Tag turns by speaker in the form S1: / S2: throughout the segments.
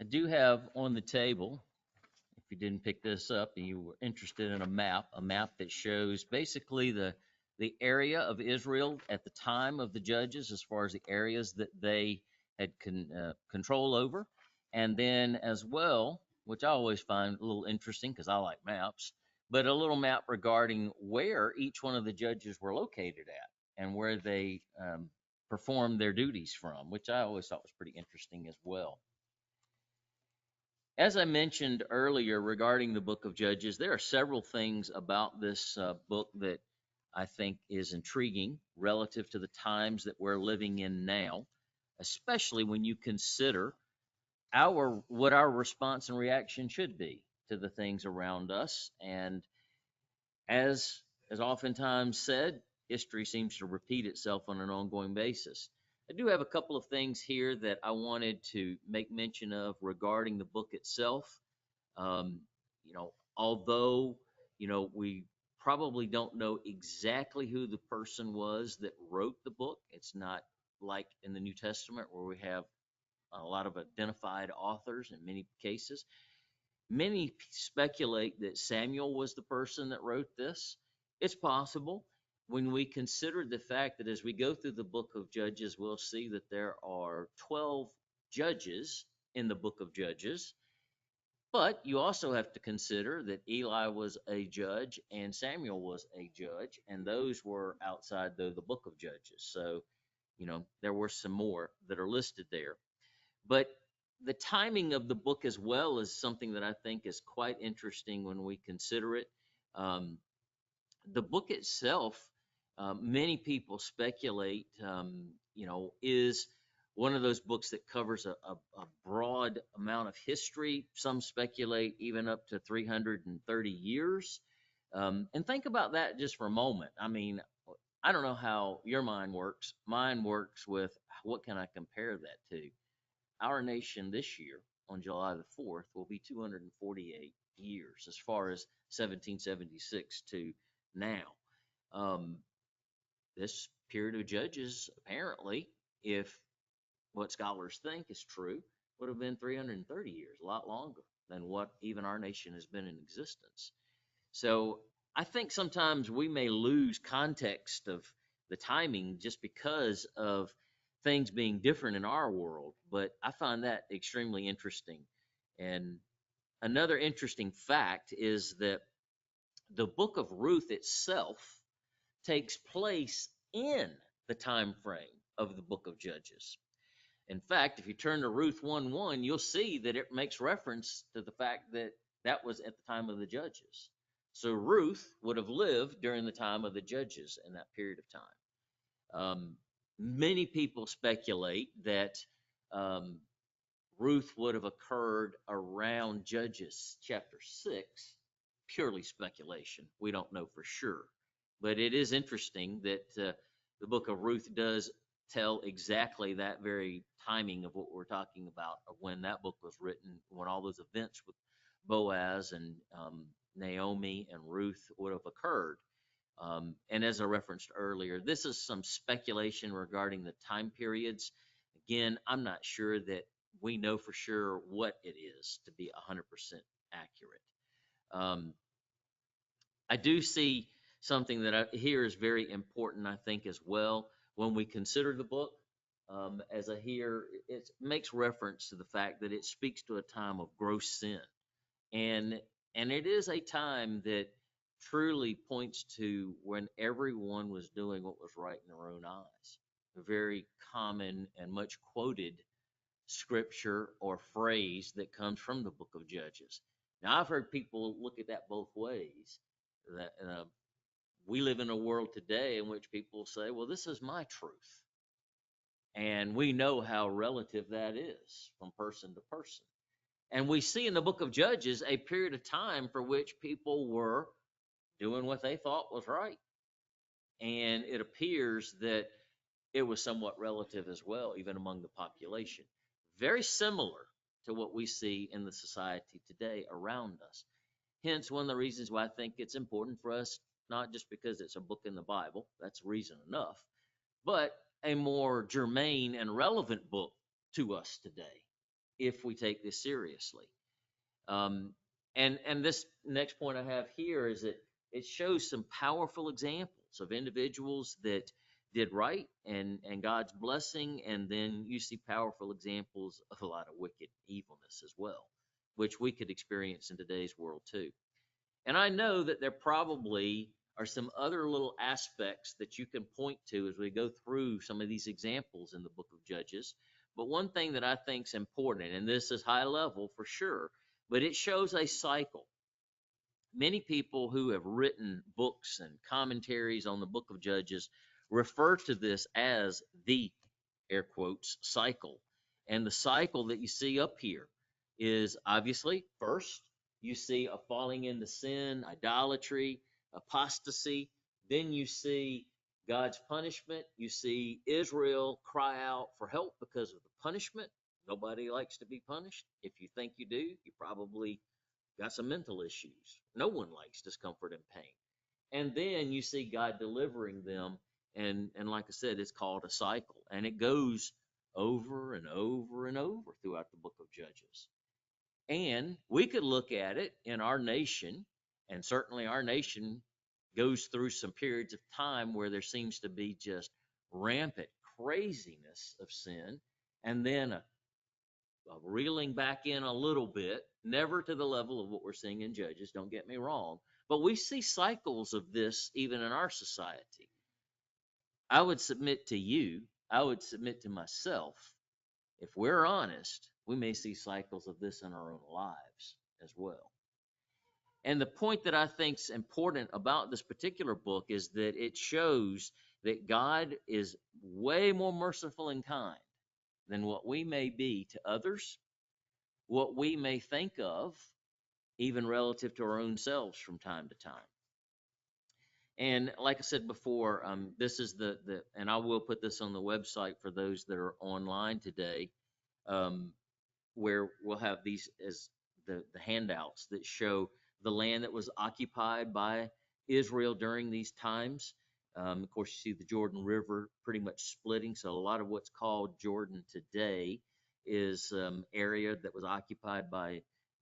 S1: I do have on the table, if you didn't pick this up and you were interested in a map that shows basically the area of Israel at the time of the judges, as far as the areas that they had control over, and then as well, which I always find a little interesting because I like maps, but a little map regarding where each one of the judges were located at and where they performed their duties from, which I always thought was pretty interesting as well. As I mentioned earlier regarding the book of Judges, there are several things about this book that I think is intriguing relative to the times that we're living in now, especially when you consider our what our response and reaction should be to the things around us. And as oftentimes said, history seems to repeat itself on an ongoing basis. I do have a couple of things here that I wanted to make mention of regarding the book itself. Um, although, we probably don't know exactly who the person was that wrote the book. It's not like in the New Testament where we have a lot of identified authors in many cases. Many speculate that Samuel was the person that wrote this. It's possible. When we consider the fact that as we go through the book of Judges, we'll see that there are 12 judges in the book of Judges. But you also have to consider that Eli was a judge and Samuel was a judge, and those were outside the book of Judges. So, there were some more that are listed there. But the timing of the book as well is something that I think is quite interesting when we consider it. Um, the book itself, many people speculate, is one of those books that covers a broad amount of history. Some speculate even up to 330 years. And think about that just for a moment. I mean, I don't know how your mind works. Mine works with what can I compare that to? Our nation this year, on July the 4th, will be 248 years as far as 1776 to now. Um, this period of judges, apparently, if what scholars think is true, would have been 330 years, a lot longer than what even our nation has been in existence. So I think sometimes we may lose context of the timing just because of things being different in our world, but I find that extremely interesting. And another interesting fact is that the book of Ruth itself takes place in the time frame of the book of Judges. In fact, if you turn to Ruth 1:1, you'll see that it makes reference to the fact that that was at the time of the Judges. So Ruth would have lived during the time of the Judges in that period of time. Many people speculate that um, Ruth would have occurred around Judges chapter 6. Purely speculation. We don't know for sure. But it is interesting that the book of Ruth does tell exactly that very timing of what we're talking about, of when that book was written, when all those events with Boaz and Naomi and Ruth would have occurred. And as I referenced earlier, this is some speculation regarding the time periods. Again, I'm not sure that we know for sure what it is to be 100% accurate. I do see something that here is very important, I think, as well. When we consider the book, as I hear, it makes reference to the fact that it speaks to a time of gross sin. And it is a time that truly points to when everyone was doing what was right in their own eyes. A very common and much quoted scripture or phrase that comes from the book of Judges. Now, I've heard people look at that both ways. That we live in a world today in which people say, well, this is my truth. And we know how relative that is from person to person. And we see in the book of Judges a period of time for which people were doing what they thought was right. And it appears that it was somewhat relative as well, even among the population. Very similar to what we see in the society today around us. Hence, one of the reasons why I think it's important for us, not just because it's a book in the Bible, that's reason enough, but a more germane and relevant book to us today. if we take this seriously. Um, and this next point I have here is that it shows some powerful examples of individuals that did right and God's blessing, and then you see powerful examples of a lot of wicked evilness as well, which we could experience in today's world too. And I know that there probably are some other little aspects that you can point to as we go through some of these examples in the book of Judges. But one thing that I think is important, and this is high level for sure, but it shows a cycle. Many people who have written books and commentaries on the book of Judges refer to this as the air quotes cycle. And the cycle that you see up here is obviously first, you see a falling into sin, idolatry, apostasy. Then you see God's punishment. You see Israel cry out for help because of the punishment. Nobody likes to be punished. If you think you do, you probably got some mental issues. No one likes discomfort and pain. And then you see God delivering them, and like I said, it's called a cycle, and it goes over and over and over throughout the book of Judges. And we could look at it in our nation, and certainly our nation goes through some periods of time where there seems to be just rampant craziness of sin, and then reeling back in a little bit, never to the level of what we're seeing in Judges, don't get me wrong, but we see cycles of this even in our society. I would submit to you, I would submit to myself, if we're honest, we may see cycles of this in our own lives as well. And the point that I think is important about this particular book is that it shows that God is way more merciful and kind than what we may be to others, what we may think of, even relative to our own selves from time to time. And like I said before, this is and I will put this on the website for those that are online today, um, where we'll have these as the handouts that show the land that was occupied by Israel during these times. Of course, you see the Jordan River pretty much splitting, so a lot of what's called Jordan today is area that was occupied by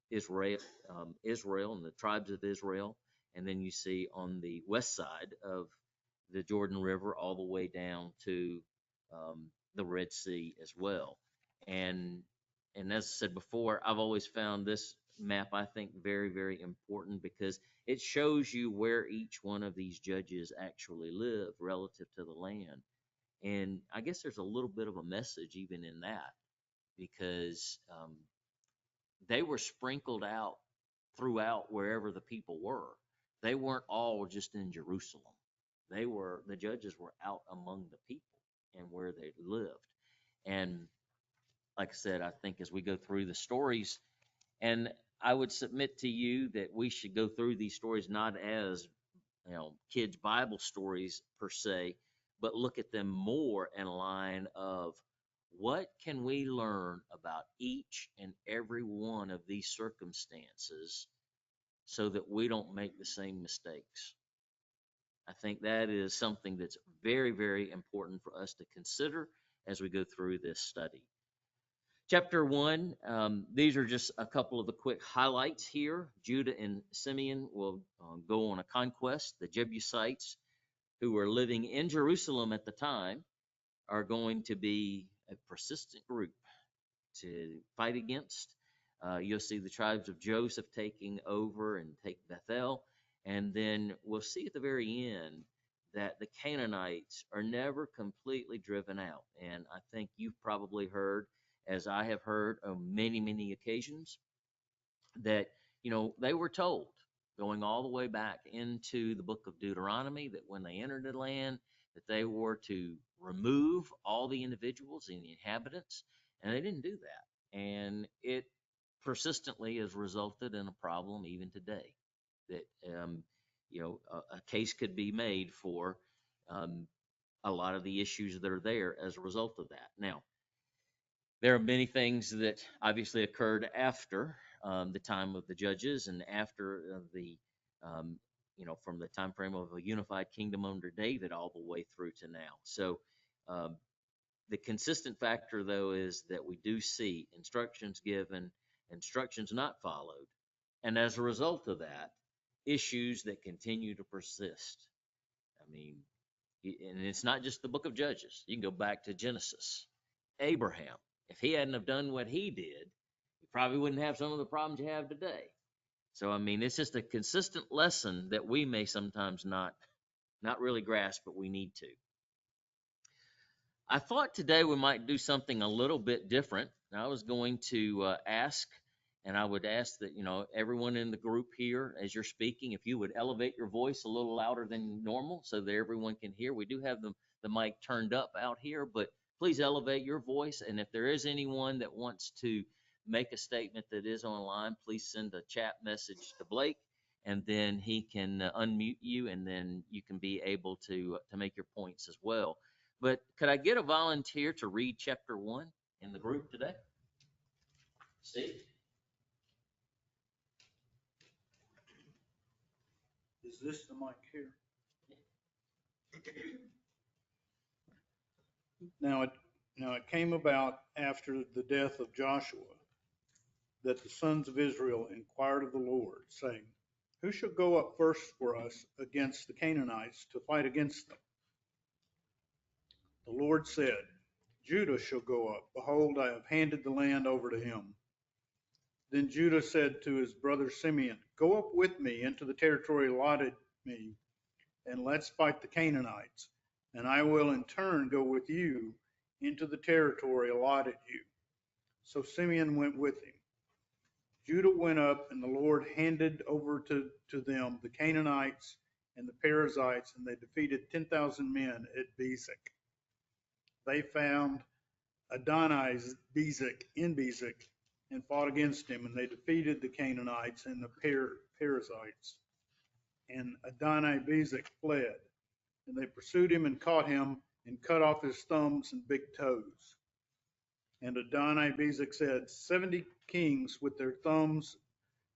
S1: Israel and the tribes of Israel. And then you see on the west side of the Jordan River all the way down to the Red Sea as well. And as I said before, I've always found this map, I think, very, very important because it shows you where each one of these judges actually live relative to the land. And I guess there's a little bit of a message even in that because they were sprinkled out throughout wherever the people were. They weren't all just in Jerusalem. The judges were out among the people and where they lived. And like I said, I think as we go through the stories, and I would submit to you that we should go through these stories not as kids' Bible stories per se, but look at them more in line of what can we learn about each and every one of these circumstances so that we don't make the same mistakes. I think that is something that's very, very important for us to consider as we go through this study. Chapter 1, these are just a couple of the quick highlights here. Judah and Simeon will go on a conquest. The Jebusites, who were living in Jerusalem at the time, are going to be a persistent group to fight against. You'll see the tribes of Joseph taking over and take Bethel. And then we'll see at the very end that the Canaanites are never completely driven out. And I think you've probably heard, as I have heard on many, many occasions, that, they were told, going all the way back into the book of Deuteronomy, that when they entered the land, that they were to remove all the individuals and the inhabitants, and they didn't do that. And it persistently has resulted in a problem even today that, a case could be made for a lot of the issues that are there as a result of that. Now, there are many things that obviously occurred after the time of the judges and after from the time frame of a unified kingdom under David all the way through to now. So The consistent factor, though, is that we do see instructions given, instructions not followed, and as a result of that, issues that continue to persist. I mean, and it's not just the book of Judges. You can go back to Genesis. Abraham, if he hadn't have done what he did, you probably wouldn't have some of the problems you have today. So, I mean, it's just a consistent lesson that we may sometimes not really grasp, but we need to. I thought today we might do something a little bit different. I was going to ask, and I would ask that, everyone in the group here, as you're speaking, if you would elevate your voice a little louder than normal so that everyone can hear. We do have the mic turned up out here, but please elevate your voice. And if there is anyone that wants to make a statement that is online, please send a chat message to Blake, and then he can unmute you, and then you can be able to make your points as well. But could I get a volunteer to read chapter 1 in the group today? Steve?
S2: Is this the mic here? Now it came about after the death of Joshua that the sons of Israel inquired of the Lord, saying, who shall go up first for us against the Canaanites to fight against them? The Lord said, Judah shall go up. Behold, I have handed the land over to him. Then Judah said to his brother Simeon, go up with me into the territory allotted me, and let's fight the Canaanites, and I will in turn go with you into the territory allotted you. So Simeon went with him. Judah went up, and the Lord handed over to them the Canaanites and the Perizzites, and they defeated 10,000 men at Bezek. They found Adoni-Bezek in Bezek and fought against him, and they defeated the Canaanites and the Perizzites. And Adoni-Bezek fled, and they pursued him and caught him and cut off his thumbs and big toes. And Adoni-Bezek said, 70 kings with their thumbs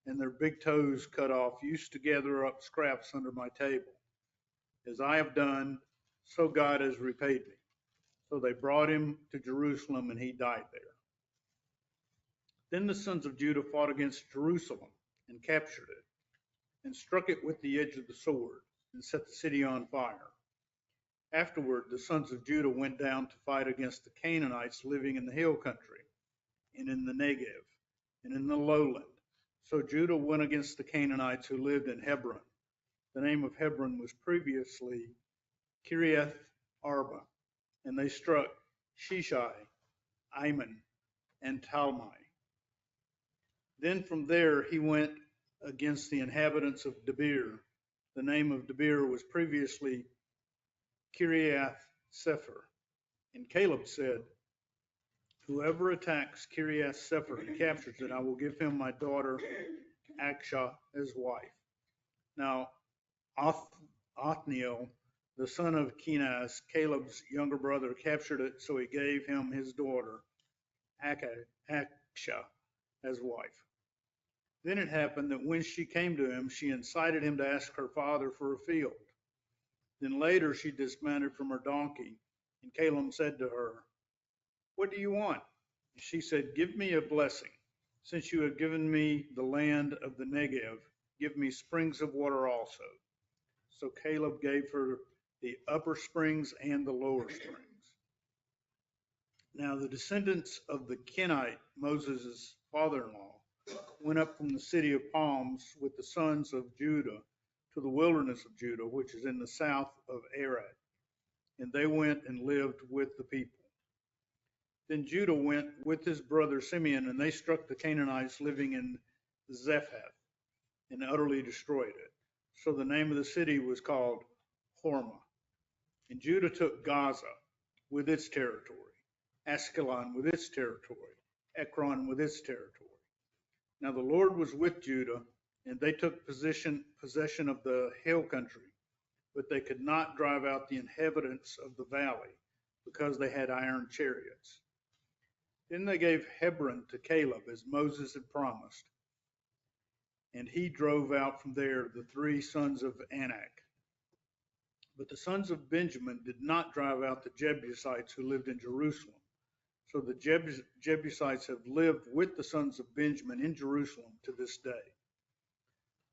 S2: and their big toes cut off used to gather up scraps under my table. As I have done, so God has repaid me. So they brought him to Jerusalem, and he died there. Then the sons of Judah fought against Jerusalem and captured it, and struck it with the edge of the sword, and set the city on fire. Afterward, the sons of Judah went down to fight against the Canaanites living in the hill country, and in the Negev, and in the lowland. So Judah went against the Canaanites who lived in Hebron. The name of Hebron was previously Kiriath Arba, and they struck Sheshai, Ammon, and Talmai. Then from there he went against the inhabitants of Debir. The name of Debir was previously Kiriath Sepher. And Caleb said, whoever attacks Kiriath Sepher and captures it, I will give him my daughter Akshah as wife. Now Othniel, the son of Kenaz, Caleb's younger brother, captured it, so he gave him his daughter Akshah as wife. Then it happened that when she came to him, she incited him to ask her father for a field. Then later she dismounted from her donkey, and Caleb said to her, what do you want? She said, give me a blessing. Since you have given me the land of the Negev, give me springs of water also. So Caleb gave her the upper springs and the lower springs. Now the descendants of the Kenite, Moses' father-in-law, went up from the city of palms with the sons of Judah to the wilderness of Judah, which is in the south of Arad. And they went and lived with the people. Then Judah went with his brother Simeon, and they struck the Canaanites living in Zephath and utterly destroyed it. So the name of the city was called Hormah. And Judah took Gaza with its territory, Askelon with its territory, Ekron with its territory. Now the Lord was with Judah, and they took possession of the hill country, but they could not drive out the inhabitants of the valley, because they had iron chariots. Then they gave Hebron to Caleb, as Moses had promised, and he drove out from there the 3 sons of Anak. But the sons of Benjamin did not drive out the Jebusites who lived in Jerusalem. So the Jebusites have lived with the sons of Benjamin in Jerusalem to this day.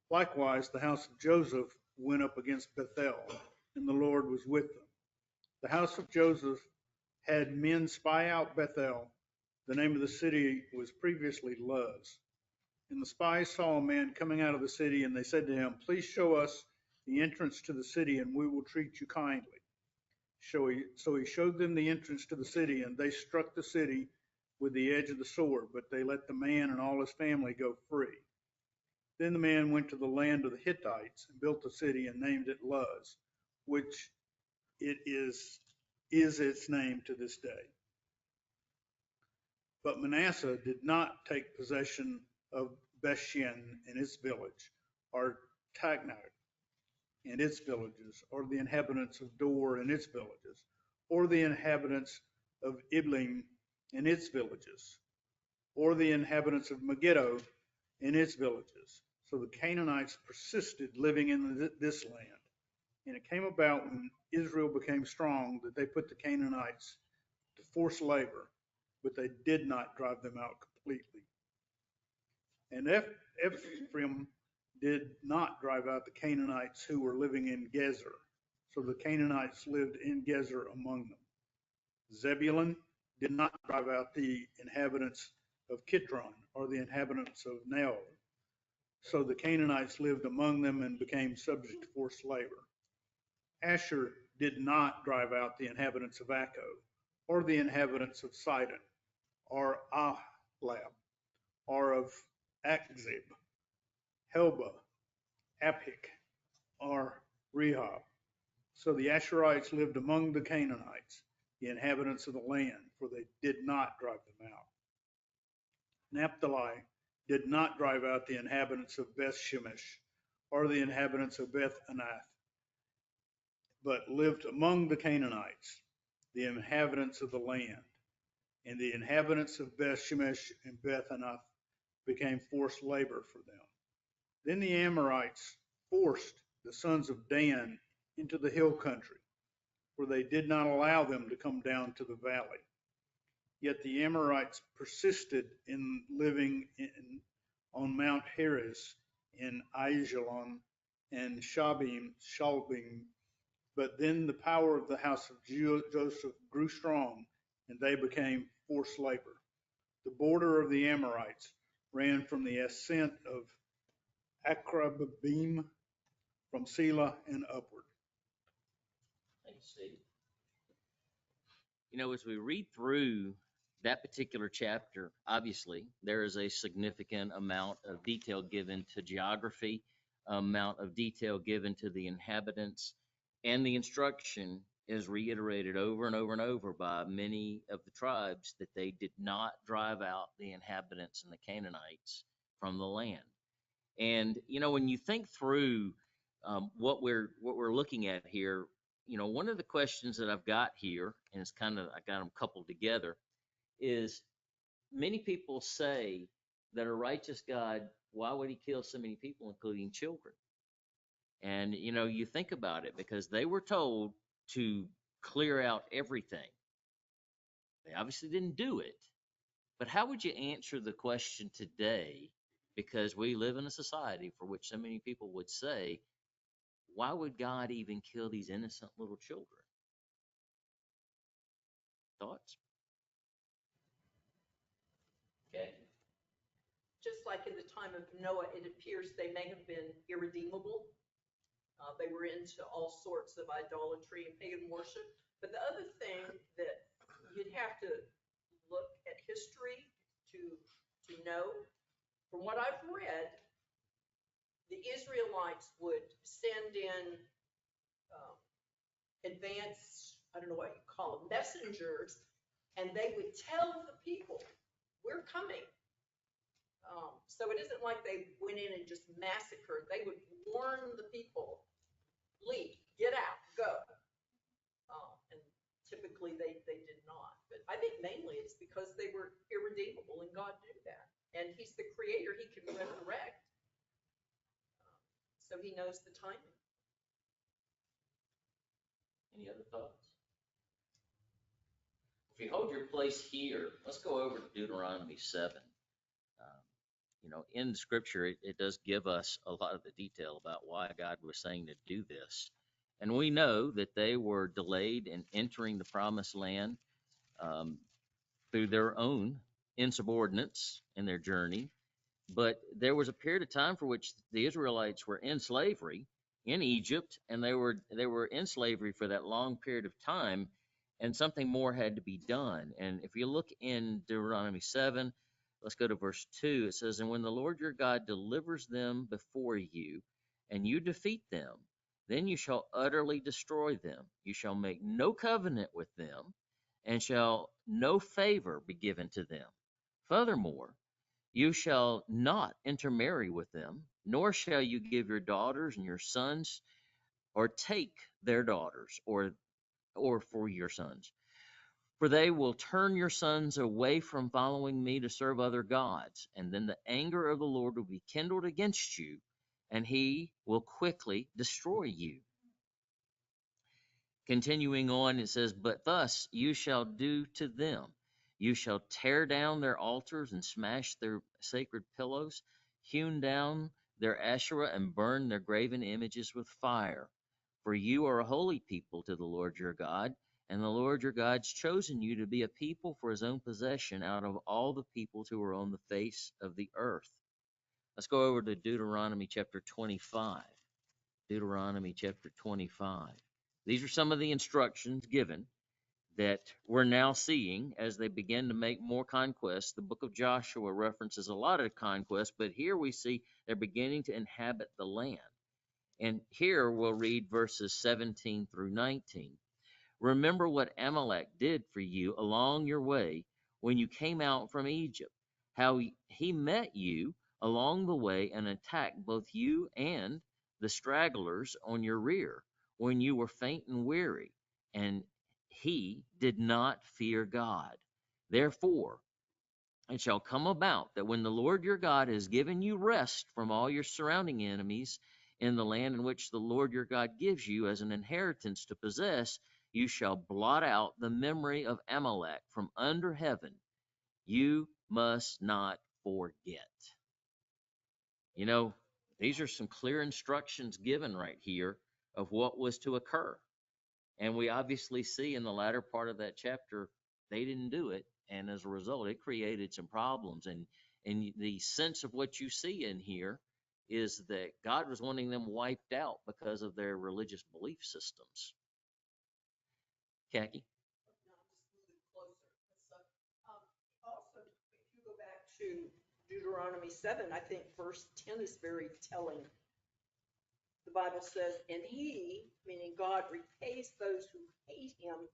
S2: Likewise, the house of Joseph went up against Bethel, and the Lord was with them. The house of Joseph had men spy out Bethel. The name of the city was previously Luz. And the spies saw a man coming out of the city, and they said to him, "Please show us the entrance to the city, and we will treat you kindly." So he showed them the entrance to the city, and they struck the city with the edge of the sword, but they let the man and all his family go free. Then the man went to the land of the Hittites and built a city and named it Luz, which it is its name to this day. But Manasseh did not take possession of Bethshean and its village, or Tagnah and its villages, or the inhabitants of Dor and its villages, or the inhabitants of Iblim and its villages, or the inhabitants of Megiddo and its villages. So the Canaanites persisted living in this land. And it came about when Israel became strong that they put the Canaanites to forced labor, but they did not drive them out completely. And Ephraim did not drive out the Canaanites who were living in Gezer. So the Canaanites lived in Gezer among them. Zebulun did not drive out the inhabitants of Kitron, or the inhabitants of Nael. So the Canaanites lived among them and became subject to forced labor. Asher did not drive out the inhabitants of Akko, or the inhabitants of Sidon, or Ahlab, or of Akzib, Helba, Aphik, or Rehob. So the Asherites lived among the Canaanites, the inhabitants of the land, for they did not drive them out. Naphtali did not drive out the inhabitants of Beth Shemesh, or the inhabitants of Beth Anath, but lived among the Canaanites, the inhabitants of the land. And the inhabitants of Beth Shemesh and Beth Anath became forced labor for them. Then the Amorites forced the sons of Dan into the hill country, for they did not allow them to come down to the valley. Yet the Amorites persisted in living on Mount Heres in Aijalon and Shalbim. But then the power of the house of Joseph grew strong, and they became forced labor. The border of the Amorites ran from the ascent of Akrabim from Selah and upward.
S1: Thanks, Steve. You know, as we read through that particular chapter, obviously, there is a significant amount of detail given to geography, amount of detail given to the inhabitants, and the instruction is reiterated over and over and over by many of the tribes that they did not drive out the inhabitants and the Canaanites from the land. And, you know, when you think through what we're looking at here, you know, one of the questions that I've got here, and it's kind of, I got them coupled together, is many people say that a righteous God, why would he kill so many people, including children? And, you know, you think about it, because they were told to clear out everything. They obviously didn't do it. But how would you answer the question today? Because we live in a society for which so many people would say, why would God even kill these innocent little children? Thoughts? Okay.
S3: Just like in the time of Noah, it appears they may have been irredeemable. They were into all sorts of idolatry and pagan worship. But the other thing that you'd have to look at history to know, from what I've read, the Israelites would send in advanced, I don't know what you call them, messengers, and they would tell the people, we're coming. So it isn't like they went in and just massacred. They would warn the people, leave, get out, go. And typically they did not. But I think mainly it's because they were irredeemable, and God knew that. And he's the creator, he can resurrect. So he knows the timing.
S1: Any other thoughts? If you hold your place here, let's go over to Deuteronomy 7. In the scripture, it does give us a lot of the detail about why God was saying to do this. And we know that they were delayed in entering the promised land through their own insubordinates in their journey. But there was a period of time for which the Israelites were in slavery in Egypt, and they were in slavery for that long period of time, and something more had to be done. And if you look in Deuteronomy 7, let's go to verse 2. It says, "And when the Lord your God delivers them before you, and you defeat them, then you shall utterly destroy them. You shall make no covenant with them, and shall no favor be given to them. Furthermore, you shall not intermarry with them, nor shall you give your daughters and your sons, or take their daughters, or for your sons. For they will turn your sons away from following me to serve other gods, and then the anger of the Lord will be kindled against you, and he will quickly destroy you." Continuing on, it says, "But thus you shall do to them. You shall tear down their altars and smash their sacred pillars, hewn down their Asherah and burn their graven images with fire. For you are a holy people to the Lord your God, and the Lord your God's chosen you to be a people for his own possession out of all the peoples who are on the face of the earth." Let's go over to Deuteronomy chapter 25. Deuteronomy chapter 25. These are some of the instructions given that we're now seeing as they begin to make more conquests. The book of Joshua references a lot of conquests, but here we see they're beginning to inhabit the land. And here we'll read verses 17 through 19. "Remember what Amalek did for you along your way when you came out from Egypt, how he met you along the way and attacked both you and the stragglers on your rear when you were faint and weary, and he did not fear God. Therefore, it shall come about that when the Lord your God has given you rest from all your surrounding enemies in the land in which the Lord your God gives you as an inheritance to possess, you shall blot out the memory of Amalek from under heaven. You must not forget." These are some clear instructions given right here of what was to occur. And we obviously see in the latter part of that chapter, they didn't do it. And as a result, it created some problems. And the sense of what you see in here is that God was wanting them wiped out because of their religious belief systems. Khaki?
S3: No, I'm just moving closer. Also, if you go back to Deuteronomy 7, I think verse 10 is very telling. The Bible says, "And he," meaning God, "repays those who hate him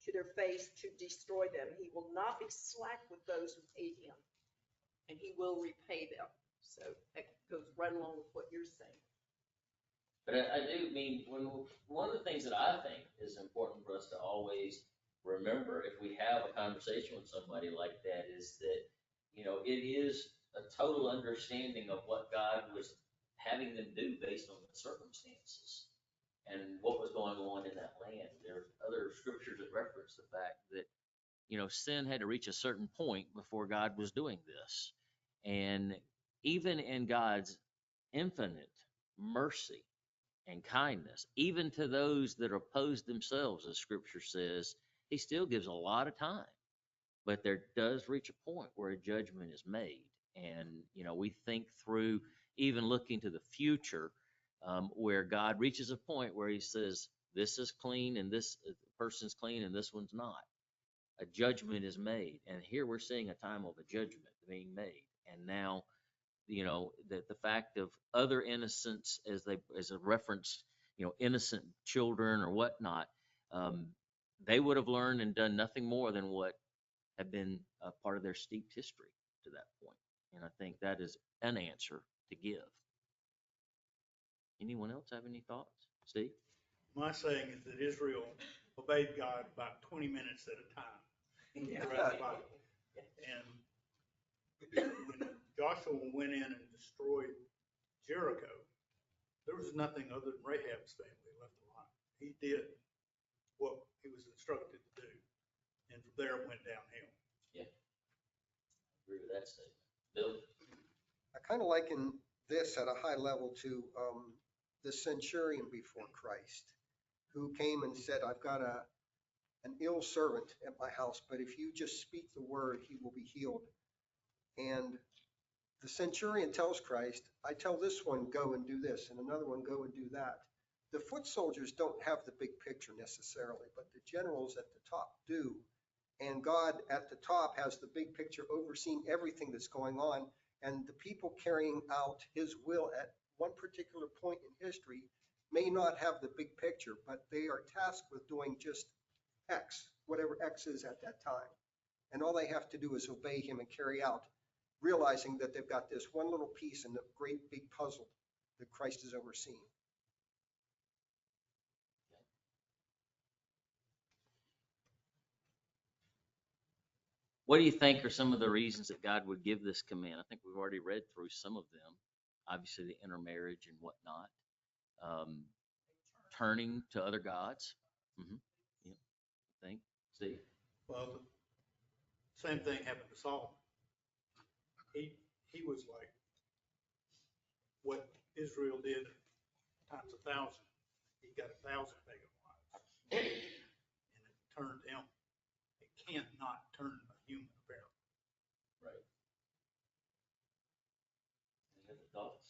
S3: to their face to destroy them. He will not be slack with those who hate him, and he will repay them." So that goes right along with what you're saying.
S1: But I do mean, one of the things that I think is important for us to always remember if we have a conversation with somebody like that is that, it is a total understanding of what God was having them do based on the circumstances and what was going on in that land. There's other scriptures that reference the fact that, sin had to reach a certain point before God was doing this. And even in God's infinite mercy and kindness, even to those that oppose themselves, as scripture says, he still gives a lot of time. But there does reach a point where a judgment is made. And, we think through even looking to the future, where God reaches a point where he says, this is clean and this person's clean and this one's not. A judgment is made. And here we're seeing a time of a judgment being made. And now, the fact of other innocents as a reference, innocent children or whatnot, they would have learned and done nothing more than what had been a part of their steeped history to that point. And I think that is an answer to give. Anyone else have any thoughts? Steve?
S2: My saying is that Israel obeyed God about 20 minutes at a time
S3: Yeah.
S2: throughout the Bible. And when Joshua went in and destroyed Jericho, there was nothing other than Rahab's family left alive. He did there it went downhill.
S1: Agree with that statement. Bill?
S4: I kind of liken this at a high level to the centurion before Christ, who came and said, I've got an ill servant at my house, but if you just speak the word, he will be healed. And the centurion tells Christ, I tell this one, go and do this, and another one, go and do that. The foot soldiers don't have the big picture necessarily, but the generals at the top do. And God at the top has the big picture, overseeing everything that's going on. And the people carrying out his will at one particular point in history may not have the big picture, but they are tasked with doing just X, whatever X is at that time. And all they have to do is obey him and carry out, realizing that they've got this one little piece in the great big puzzle that Christ is overseeing.
S1: What do you think are some of the reasons that God would give this command? I think we've already read through some of them. Obviously, the intermarriage and whatnot. Turning to other gods. Yeah, I think. Steve?
S2: Well, the same thing happened to Solomon. He was like what Israel did times 1,000. He got 1,000 pagan wives. And it turned him. It can't not turn a human, apparently.
S1: Right. Any other thoughts?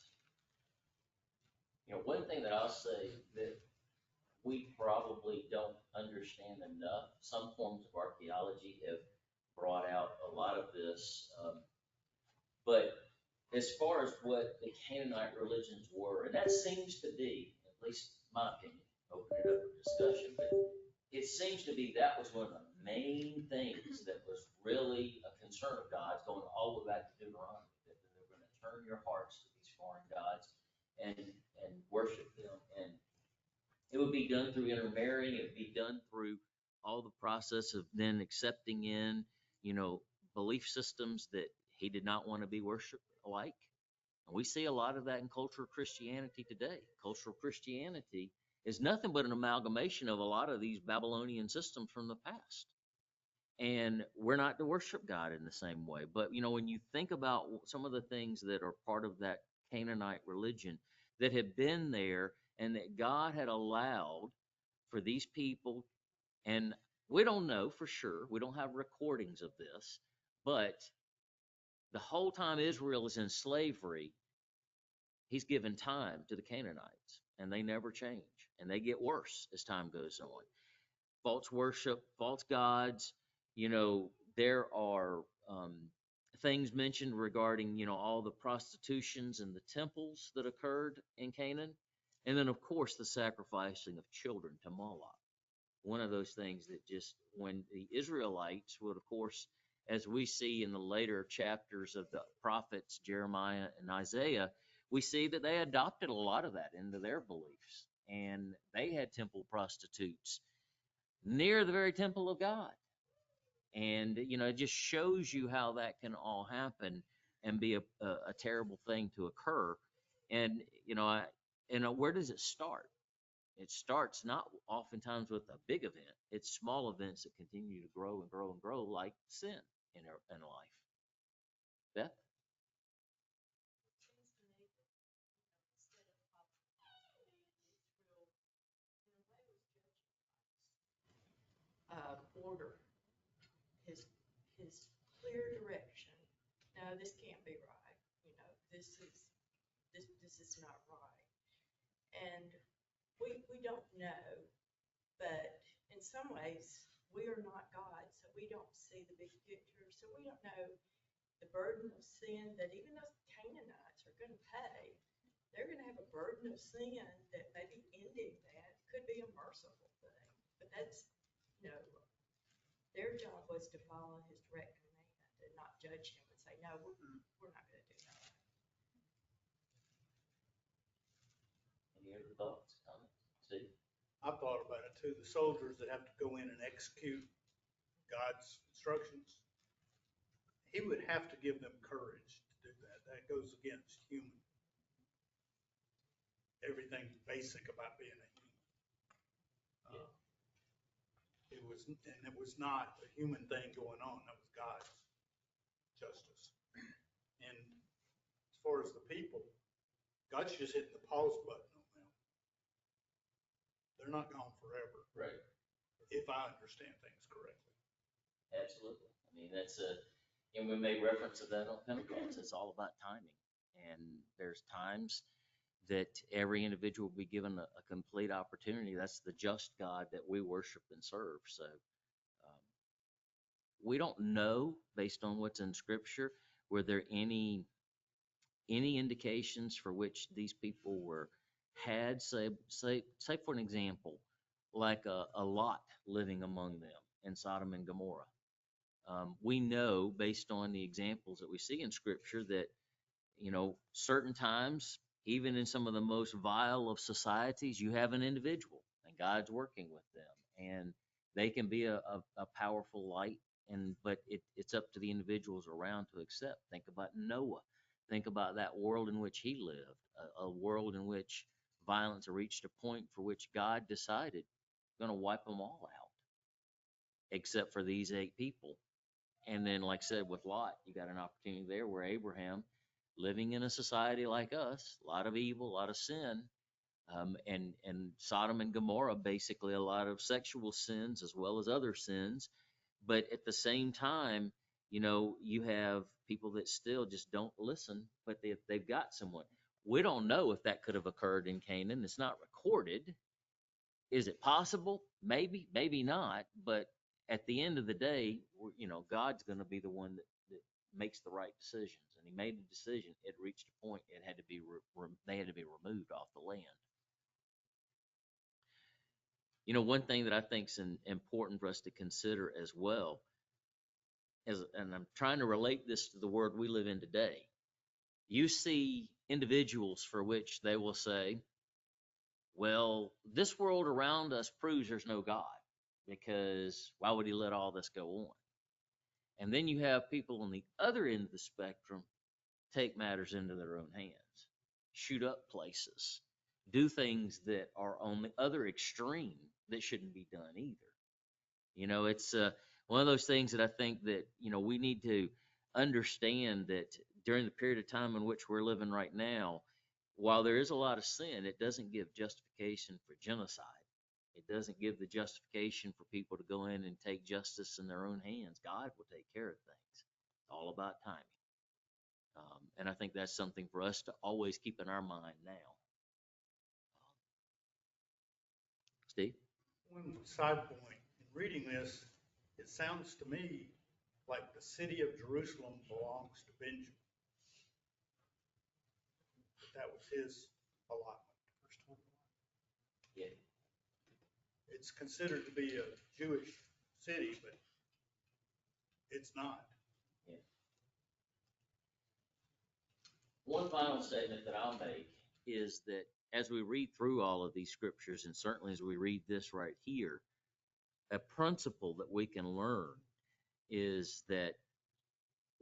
S1: One thing that I'll say that we probably don't understand enough, some forms of archaeology have brought out a lot of this, but as far as what the Canaanite religions were, and that seems to be, at least my opinion, open it up for discussion, but it seems to be that was one of the main things that was really a concern of God's, going all the way back to Deuteronomy, that they're going to turn your hearts to these foreign gods and worship them. And it would be done through intermarrying. It would be done through all the process of then accepting in, belief systems that he did not want to be worshiped like. And we see a lot of that in cultural Christianity today. Cultural Christianity is nothing but an amalgamation of a lot of these Babylonian systems from the past. And we're not to worship God in the same way. But, when you think about some of the things that are part of that Canaanite religion that have been there and that God had allowed for these people, and we don't know for sure, we don't have recordings of this, but the whole time Israel is in slavery, he's given time to the Canaanites, and they never change, and they get worse as time goes on. False worship, false gods, there are things mentioned regarding, all the prostitutions and the temples that occurred in Canaan. And then, of course, the sacrificing of children to Moloch. One of those things that just, when the Israelites would, of course, as we see in the later chapters of the prophets, Jeremiah and Isaiah, we see that they adopted a lot of that into their beliefs. And they had temple prostitutes near the very temple of God. And, it just shows you how that can all happen and be a terrible thing to occur. And, where does it start? It starts not oftentimes with a big event. It's small events that continue to grow and grow and grow, like sin in life. Beth?
S3: Order, his clear direction. No, this can't be right. This is not right. And we don't know, but in some ways we are not God, so we don't see the big picture. So we don't know the burden of sin that even those Canaanites are going to pay. They're going to have a burden of sin that maybe ending that could be a merciful thing, but that's their job was to follow his direct command and not judge him and say, no, we're not going to do that.
S1: Any other thoughts, comments? Steve?
S2: I've thought about it too. The soldiers that have to go in and execute God's instructions, he would have to give them courage to do that. That goes against everything basic about being a human. It it was not a human thing going on, that was God's justice. And as far as the people, God's just hitting the pause button on them. They're not gone forever,
S1: Right.
S2: if I understand things correctly.
S1: Absolutely. I mean, and we made reference to that on Pentecost. It's all about timing. And there's times that every individual will be given a complete opportunity. That's the just God that we worship and serve. So we don't know, based on what's in Scripture, were there any indications for which these people had, say for an example, like a Lot living among them in Sodom and Gomorrah. We know, based on the examples that we see in Scripture, that, certain times, even in some of the most vile of societies, you have an individual and God's working with them, and they can be a powerful light. But it's up to the individuals around to accept. Think about Noah. Think about that world in which he lived, a world in which violence reached a point for which God decided going to wipe them all out, except for these 8 people. And then, like I said, with Lot, you got an opportunity there where Abraham, living in a society like us, a lot of evil, a lot of sin, and Sodom and Gomorrah, basically a lot of sexual sins as well as other sins. But at the same time, you have people that still just don't listen, but they've got someone. We don't know if that could have occurred in Canaan. It's not recorded. Is it possible? Maybe, maybe not. But at the end of the day, God's going to be the one that makes the right decisions. And he made a decision. It reached a point. It had to be they had to be removed off the land. One thing that I think is important for us to consider as well, and I'm trying to relate this to the world we live in today. You see individuals for which they will say, well, this world around us proves there's no God, because why would he let all this go on? And then you have people on the other end of the spectrum take matters into their own hands, shoot up places, do things that are on the other extreme that shouldn't be done either. It's one of those things that I think that, we need to understand that during the period of time in which we're living right now, while there is a lot of sin, it doesn't give justification for genocide. It doesn't give the justification for people to go in and take justice in their own hands. God will take care of things. It's all about timing. And I think that's something for us to always keep in our mind now. Steve?
S2: One side point, in reading this, it sounds to me like the city of Jerusalem belongs to Benjamin. That was his allotment.
S1: Yeah.
S2: It's considered to be a Jewish city, but it's not.
S1: Yeah. One final statement that I'll make is that as we read through all of these scriptures, and certainly as we read this right here, a principle that we can learn is that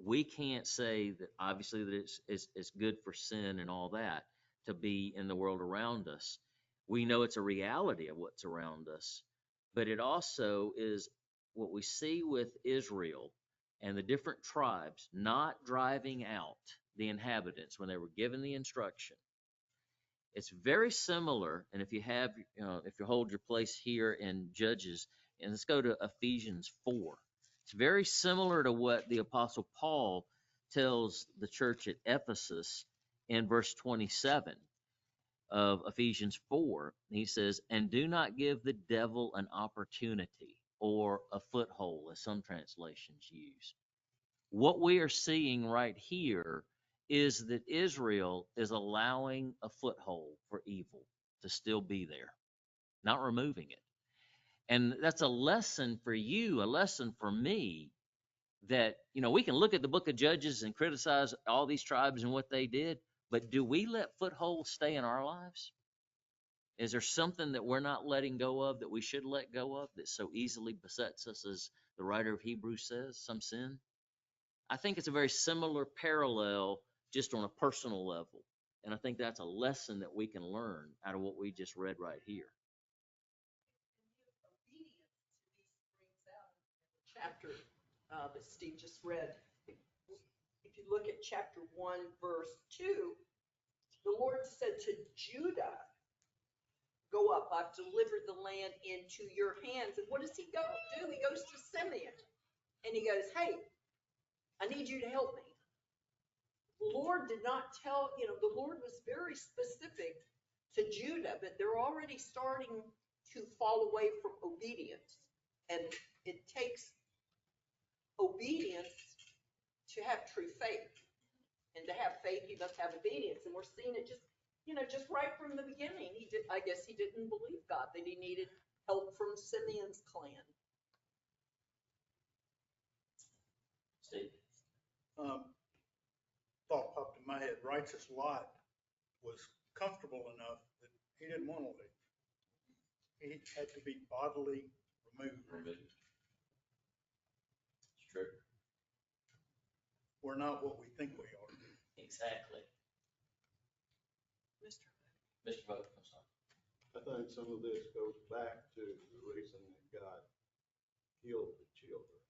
S1: we can't say that obviously that it's good for sin and all that to be in the world around us. We know it's a reality of what's around us, but it also is what we see with Israel and the different tribes not driving out the inhabitants when they were given the instruction. It's very similar, and if you hold your place here in Judges, and let's go to Ephesians 4. It's very similar to what the Apostle Paul tells the church at Ephesus in verse 27 of Ephesians 4. He says, and do not give the devil an opportunity, or a foothold, as some translations use. What we are seeing right here is that Israel is allowing a foothold for evil to still be there, not removing it. And that's a lesson for you, a lesson for me, that, we can look at the book of Judges and criticize all these tribes and what they did, but do we let footholds stay in our lives? Is there something that we're not letting go of that we should let go of that so easily besets us, as the writer of Hebrews says, some sin? I think it's a very similar parallel, just on a personal level. And I think that's a lesson that we can learn out of what we just read right here.
S3: chapter that Steve just read. If you look at chapter 1, verse 2, the Lord said to Judah, go up, I've delivered the land into your hands. And what does he go do? He goes to Simeon and he goes, hey, I need you to help me. The Lord did not tell, the Lord was very specific to Judah, but they're already starting to fall away from obedience. And it takes obedience to have true faith. And to have faith, you must have obedience. And we're seeing it just right from the beginning. I guess he didn't believe God, that he needed help from Simeon's clan.
S1: Steve?
S2: Thought popped in my head, righteous Lot was comfortable enough that he didn't want to leave. He had to be bodily removed.
S1: It's true.
S2: We're not what we think we are.
S1: Exactly.
S3: Mr.
S1: Vogt, I'm sorry.
S5: I think some of this goes back to the reason that God killed the children.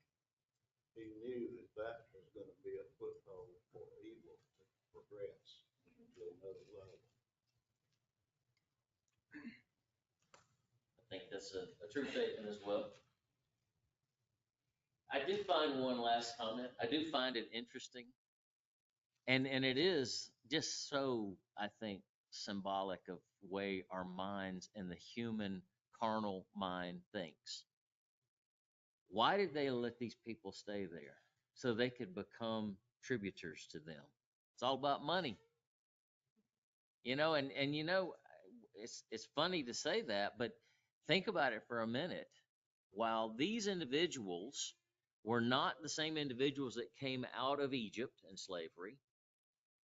S5: He knew that was going to be a foothold for evil to progress to another level.
S1: I think that's a true statement as well. I do find one last comment. I do find it interesting. And it is just so, I think, symbolic of the way our minds and the human carnal mind thinks. Why did they let these people stay there? So they could become tributars to them. It's all about money. And it's funny to say that, but think about it for a minute. While these individuals were not the same individuals that came out of Egypt in slavery,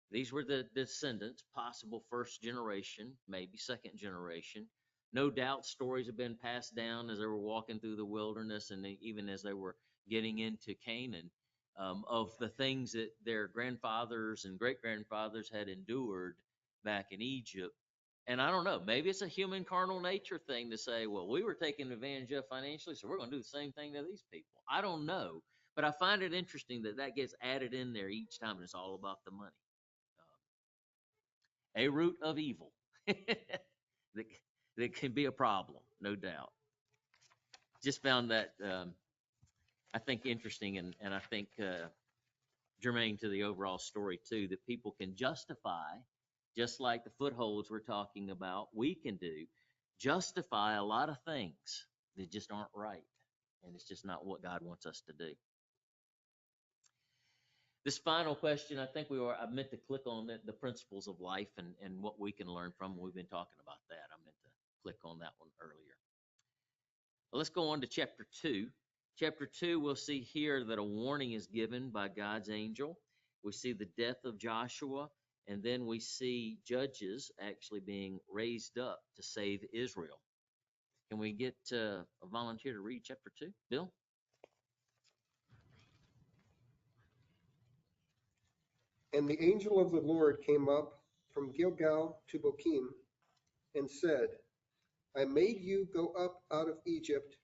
S1: these were the descendants, possible first generation, maybe second generation. No doubt stories have been passed down as they were walking through the wilderness and even as they were getting into Canaan, of the things that their grandfathers and great-grandfathers had endured back in Egypt. And I don't know, maybe it's a human carnal nature thing to say, well, we were taken advantage of financially, so we're going to do the same thing to these people. I don't know, but I find it interesting that gets added in there each time, and it's all about the money. A root of evil that can be a problem, no doubt. Just found that, I think, interesting, and I think germane to the overall story, too, that people can justify, just like the footholds we're talking about, we can justify a lot of things that just aren't right, and it's just not what God wants us to do. This final question, I meant to click on the principles of life and what we can learn from. We've been talking about that. I meant to click on that one earlier. Well, let's go on to chapter 2. Chapter 2, we'll see here that a warning is given by God's angel. We see the death of Joshua, and then we see judges actually being raised up to save Israel. Can we get a volunteer to read chapter 2? Bill?
S4: And the angel of the Lord came up from Gilgal to Bochim and said, I made you go up out of Egypt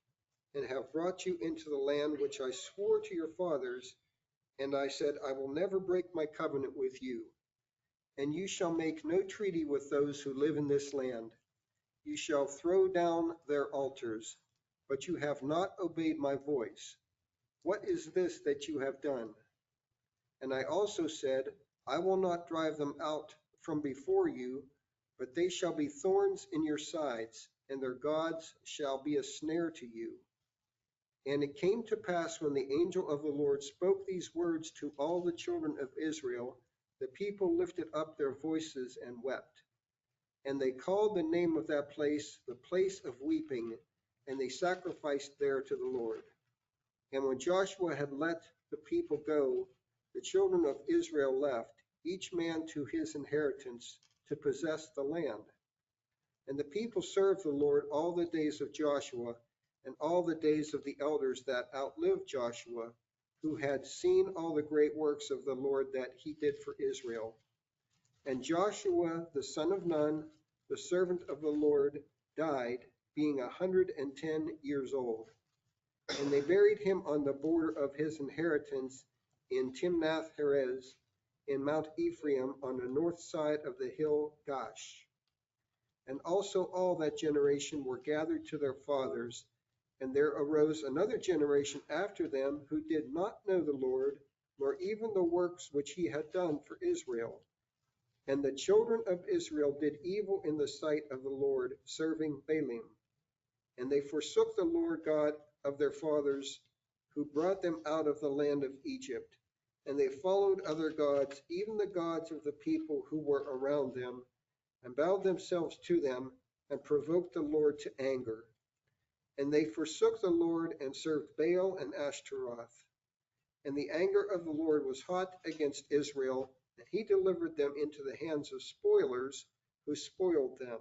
S4: and have brought you into the land which I swore to your fathers. And I said, I will never break my covenant with you. And you shall make no treaty with those who live in this land. You shall throw down their altars, but you have not obeyed my voice. What is this that you have done? And I also said, I will not drive them out from before you, but they shall be thorns in your sides, and their gods shall be a snare to you. And it came to pass when the angel of the Lord spoke these words to all the children of Israel, the people lifted up their voices and wept. And they called the name of that place the place of weeping, and they sacrificed there to the Lord. And when Joshua had let the people go, the children of Israel left, each man to his inheritance, to possess the land. And the people served the Lord all the days of Joshua, and all the days of the elders that outlived Joshua, who had seen all the great works of the Lord that he did for Israel. And Joshua, the son of Nun, the servant of the Lord, died, being 110 years old. And they buried him on the border of his inheritance in Timnath-Heres in Mount Ephraim on the north side of the hill Gash. And also all that generation were gathered to their fathers. And there arose another generation after them who did not know the Lord, nor even the works which he had done for Israel. And the children of Israel did evil in the sight of the Lord, serving Baalim. And they forsook the Lord God of their fathers, who brought them out of the land of Egypt. And they followed other gods, even the gods of the people who were around them, and bowed themselves to them, and provoked the Lord to anger. And they forsook the Lord and served Baal and Ashtaroth. And the anger of the Lord was hot against Israel, and he delivered them into the hands of spoilers, who spoiled them.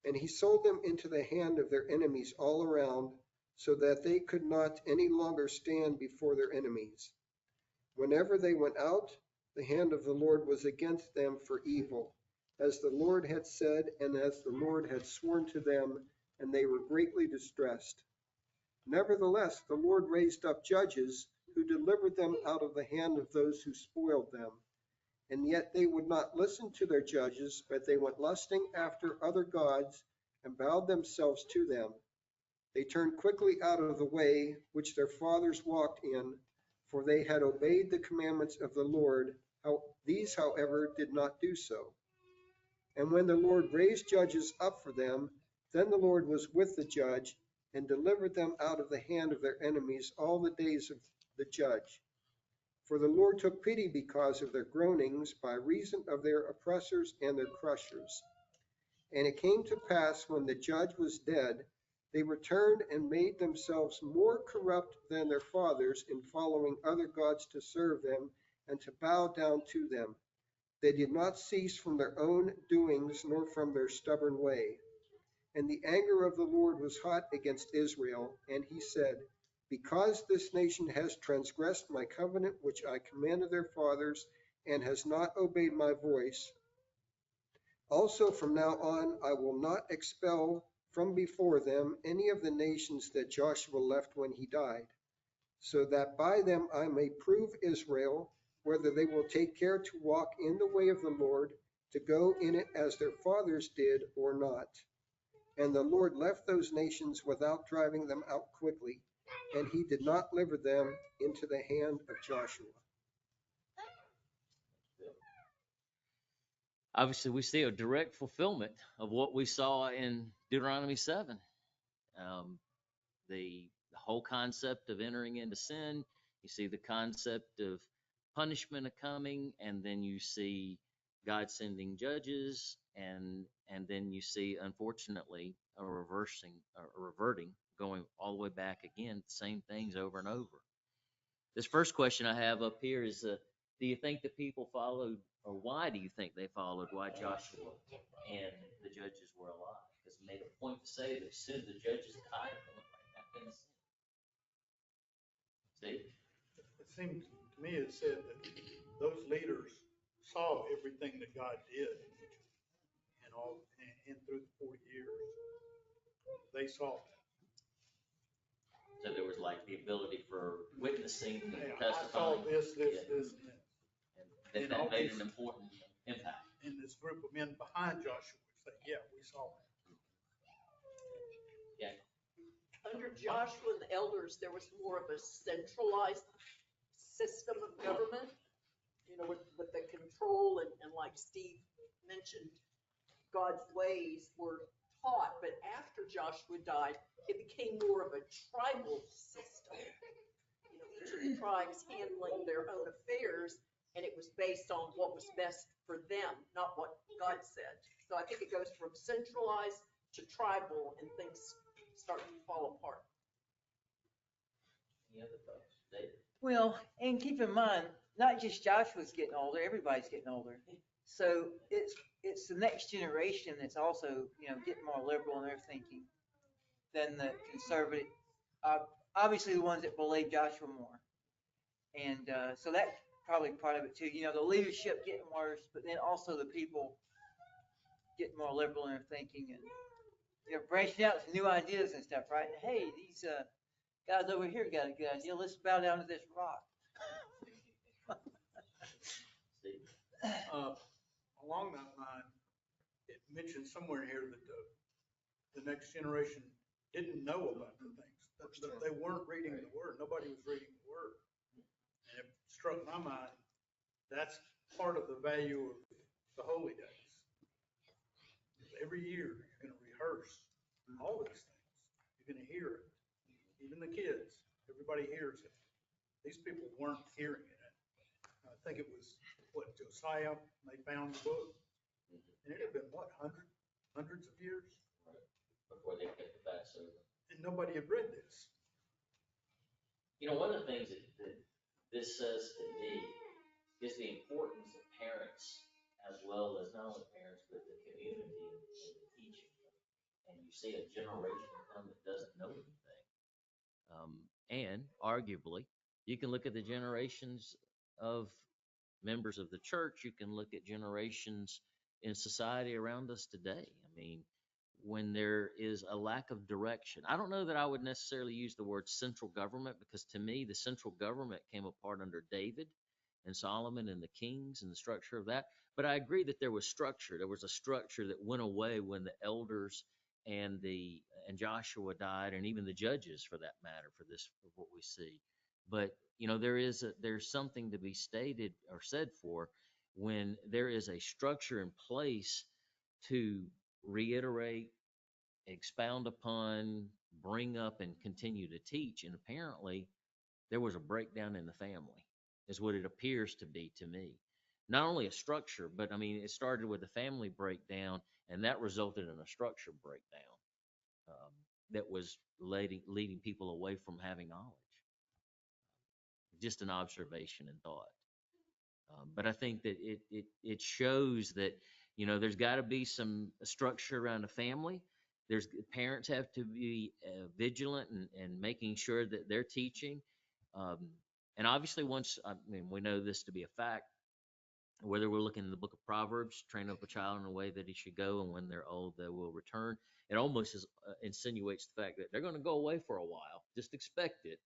S4: And he sold them into the hand of their enemies all around, so that they could not any longer stand before their enemies. Whenever they went out, the hand of the Lord was against them for evil, as the Lord had said, and as the Lord had sworn to them, and they were greatly distressed. Nevertheless, the Lord raised up judges who delivered them out of the hand of those who spoiled them. And yet they would not listen to their judges, but they went lusting after other gods and bowed themselves to them. They turned quickly out of the way which their fathers walked in, for they had obeyed the commandments of the Lord. These, however, did not do so. And when the Lord raised judges up for them, then the Lord was with the judge and delivered them out of the hand of their enemies all the days of the judge. For the Lord took pity because of their groanings by reason of their oppressors and their crushers. And it came to pass when the judge was dead, they returned and made themselves more corrupt than their fathers in following other gods to serve them and to bow down to them. They did not cease from their own doings nor from their stubborn way. And the anger of the Lord was hot against Israel, and he said, because this nation has transgressed my covenant which I commanded their fathers, and has not obeyed my voice, also from now on I will not expel from before them any of the nations that Joshua left when he died, so that by them I may prove Israel, whether they will take care to walk in the way of the Lord, to go in it as their fathers did or not. And the Lord left those nations without driving them out quickly, and he did not deliver them into the hand of Joshua.
S1: Obviously, we see a direct fulfillment of what we saw in Deuteronomy 7. The whole concept of entering into sin, you see the concept of punishment coming, and then you see God sending judges, and then you see, unfortunately, a reverting, going all the way back again, same things over and over. This first question I have up here is, do you think the people followed, or why do you think they followed why Joshua and the judges were alive? Because it made a point to say that as soon as the judges died, they went right back into sin. See?
S2: It seems to me it said that those leaders saw everything that God did in Egypt and through the 40 years. They saw that.
S1: So there was like the ability for witnessing and
S2: Yeah, I
S1: testifying.
S2: saw this,
S1: Yeah.
S2: And
S1: And that
S2: all
S1: made
S2: these-
S1: an important impact.
S2: And this group of men behind Joshua say, yeah, we saw that.
S1: Yeah.
S3: Under Joshua and the elders, there was more of a centralized system of government, with the control and like Steve mentioned, God's ways were taught. But after Joshua died, it became more of a tribal system. Each of the tribes handling their own affairs, and it was based on what was best for them, not what God said. So I think it goes from centralized to tribal, and things start to fall apart.
S1: Any other thoughts? David?
S6: Well, and keep in mind, not just Joshua's getting older, everybody's getting older. So it's the next generation that's also, getting more liberal in their thinking than the conservative. Obviously, the ones that believe Joshua more. And so that's probably part of it too. The leadership getting worse, but then also the people getting more liberal in their thinking and branching out to new ideas and stuff, right? Hey, Guys over here got a good idea. Let's bow down to this rock.
S1: Steve?
S2: Along that line, it mentioned somewhere here that the next generation didn't know about the things. That they weren't reading the word. Nobody was reading the word. And it struck my mind, that's part of the value of the holy days. Every year, you're going to rehearse all these things. You're going to hear it. Even the kids, everybody hears it. These people weren't hearing it. I think it was, Josiah, they found the book. And it had been, hundreds of years?
S1: Before they get the Passover.
S2: And nobody had read this.
S1: You know, one of the things that this says to me is the importance of parents, as well as not only parents, but the community and the teaching. And you see a generation come that doesn't know anything. And arguably, you can look at the generations of members of the church, you can look at generations in society around us today. I mean, when there is a lack of direction, I don't know that I would necessarily use the word central government, because to me, the central government came apart under David and Solomon and the kings and the structure of that. But I agree that there was structure. There was a structure that went away when the elders and Joshua died, and even the judges, for that matter, for what we see. But you know, there's something to be stated or said for when there is a structure in place to reiterate, expound upon, bring up, and continue to teach. And apparently, there was a breakdown in the family, is what it appears to be to me. Not only a structure, but I mean, it started with a family breakdown, and that resulted in a structure breakdown that was leading people away from having knowledge. Just an observation and thought. But I think that it shows that, you know, there's got to be some structure around a family. Parents have to be vigilant and making sure that they're teaching. And obviously, we know this to be a fact, whether we're looking in the book of Proverbs, train up a child in the way that he should go, and when they're old, they will return. It almost insinuates the fact that they're going to go away for a while. Just expect it.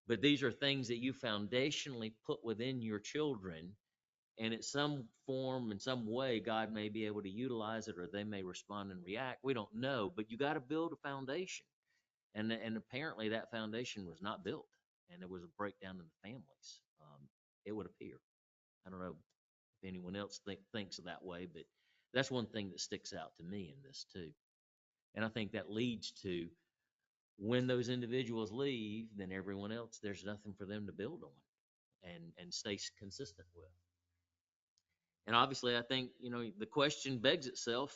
S1: But these are things that you foundationally put within your children, and in some form, in some way, God may be able to utilize it, or they may respond and react. We don't know, but you got to build a foundation. And apparently that foundation was not built, and there was a breakdown in the families. It would appear. I don't know if anyone else thinks that way, but that's one thing that sticks out to me in this too. And I think that leads to, when those individuals leave, then everyone else, there's nothing for them to build on and stay consistent with. And obviously, I think, you know, the question begs itself,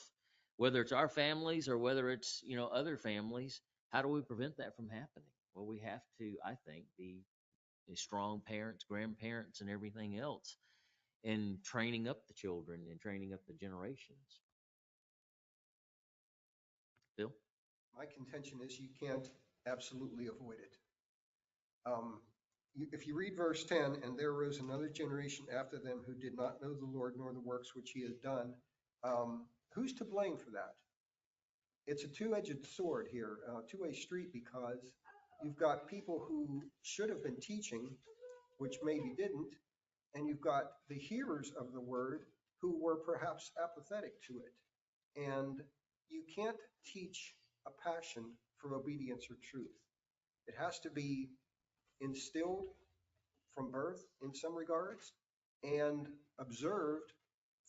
S1: whether it's our families or whether it's, you know, other families, how do we prevent that from happening? Well, we have to, I think, be strong parents, grandparents, and everything else in training up the children and training up the generations. Bill?
S4: My contention is you can't absolutely avoid it. If you read verse 10, and there arose another generation after them who did not know the Lord nor the works which he had done, who's to blame for that? It's a two-edged sword here, two-way street, because you've got people who should have been teaching, which maybe didn't, and you've got the hearers of the word who were perhaps apathetic to it. And you can't teach a passion for obedience or truth. It has to be instilled from birth in some regards and observed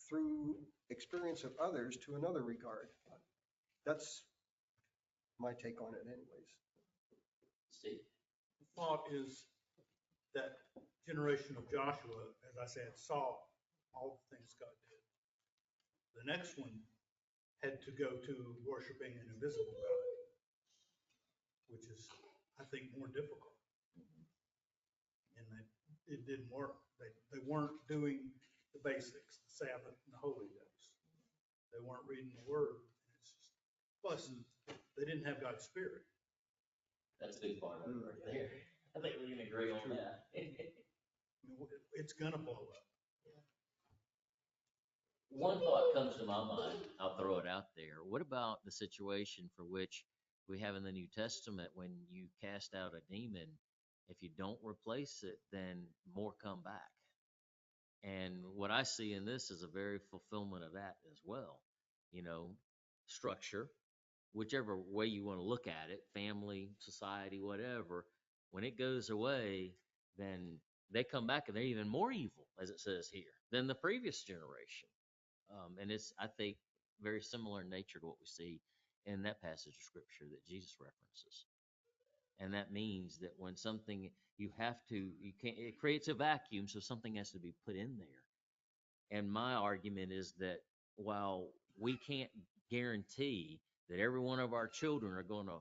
S4: through experience of others to another regard. That's my take on it anyways.
S1: Steve?
S2: The thought is that generation of Joshua, as I said, saw all the things God did. The next one had to go to worshiping an invisible God, which is, I think, more difficult. And it didn't work. They weren't doing the basics, the Sabbath and the holy days. They weren't reading the word. Plus, they didn't have God's Spirit.
S1: That's a big part of it right there. I think we can agree on that.
S2: It's gonna blow up.
S1: One thought comes to my mind, I'll throw it out there. What about the situation for which we have in the New Testament, when you cast out a demon, if you don't replace it, then more come back. And what I see in this is a very fulfillment of that as well. You know, structure, whichever way you want to look at it, family, society, whatever, when it goes away, then they come back and they're even more evil, as it says here, than the previous generation. And it's, I think, very similar in nature to what we see in that passage of scripture that Jesus references. And that means that when something, you can't, it creates a vacuum, so something has to be put in there. And my argument is that while we can't guarantee that every one of our children are going to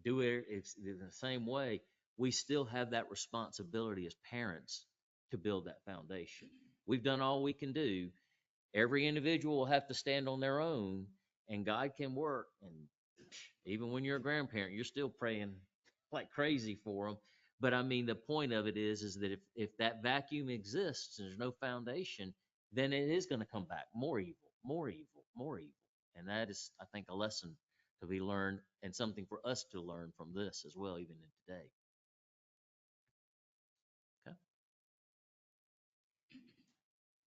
S1: do it in the same way, we still have that responsibility as parents to build that foundation. We've done all we can do. Every individual will have to stand on their own, and God can work. And even when you're a grandparent, you're still praying like crazy for them. But I mean, the point of it is that if that vacuum exists and there's no foundation, then it is going to come back more evil, more evil, more evil. And that is, I think, a lesson to be learned and something for us to learn from this as well, even in today. Okay.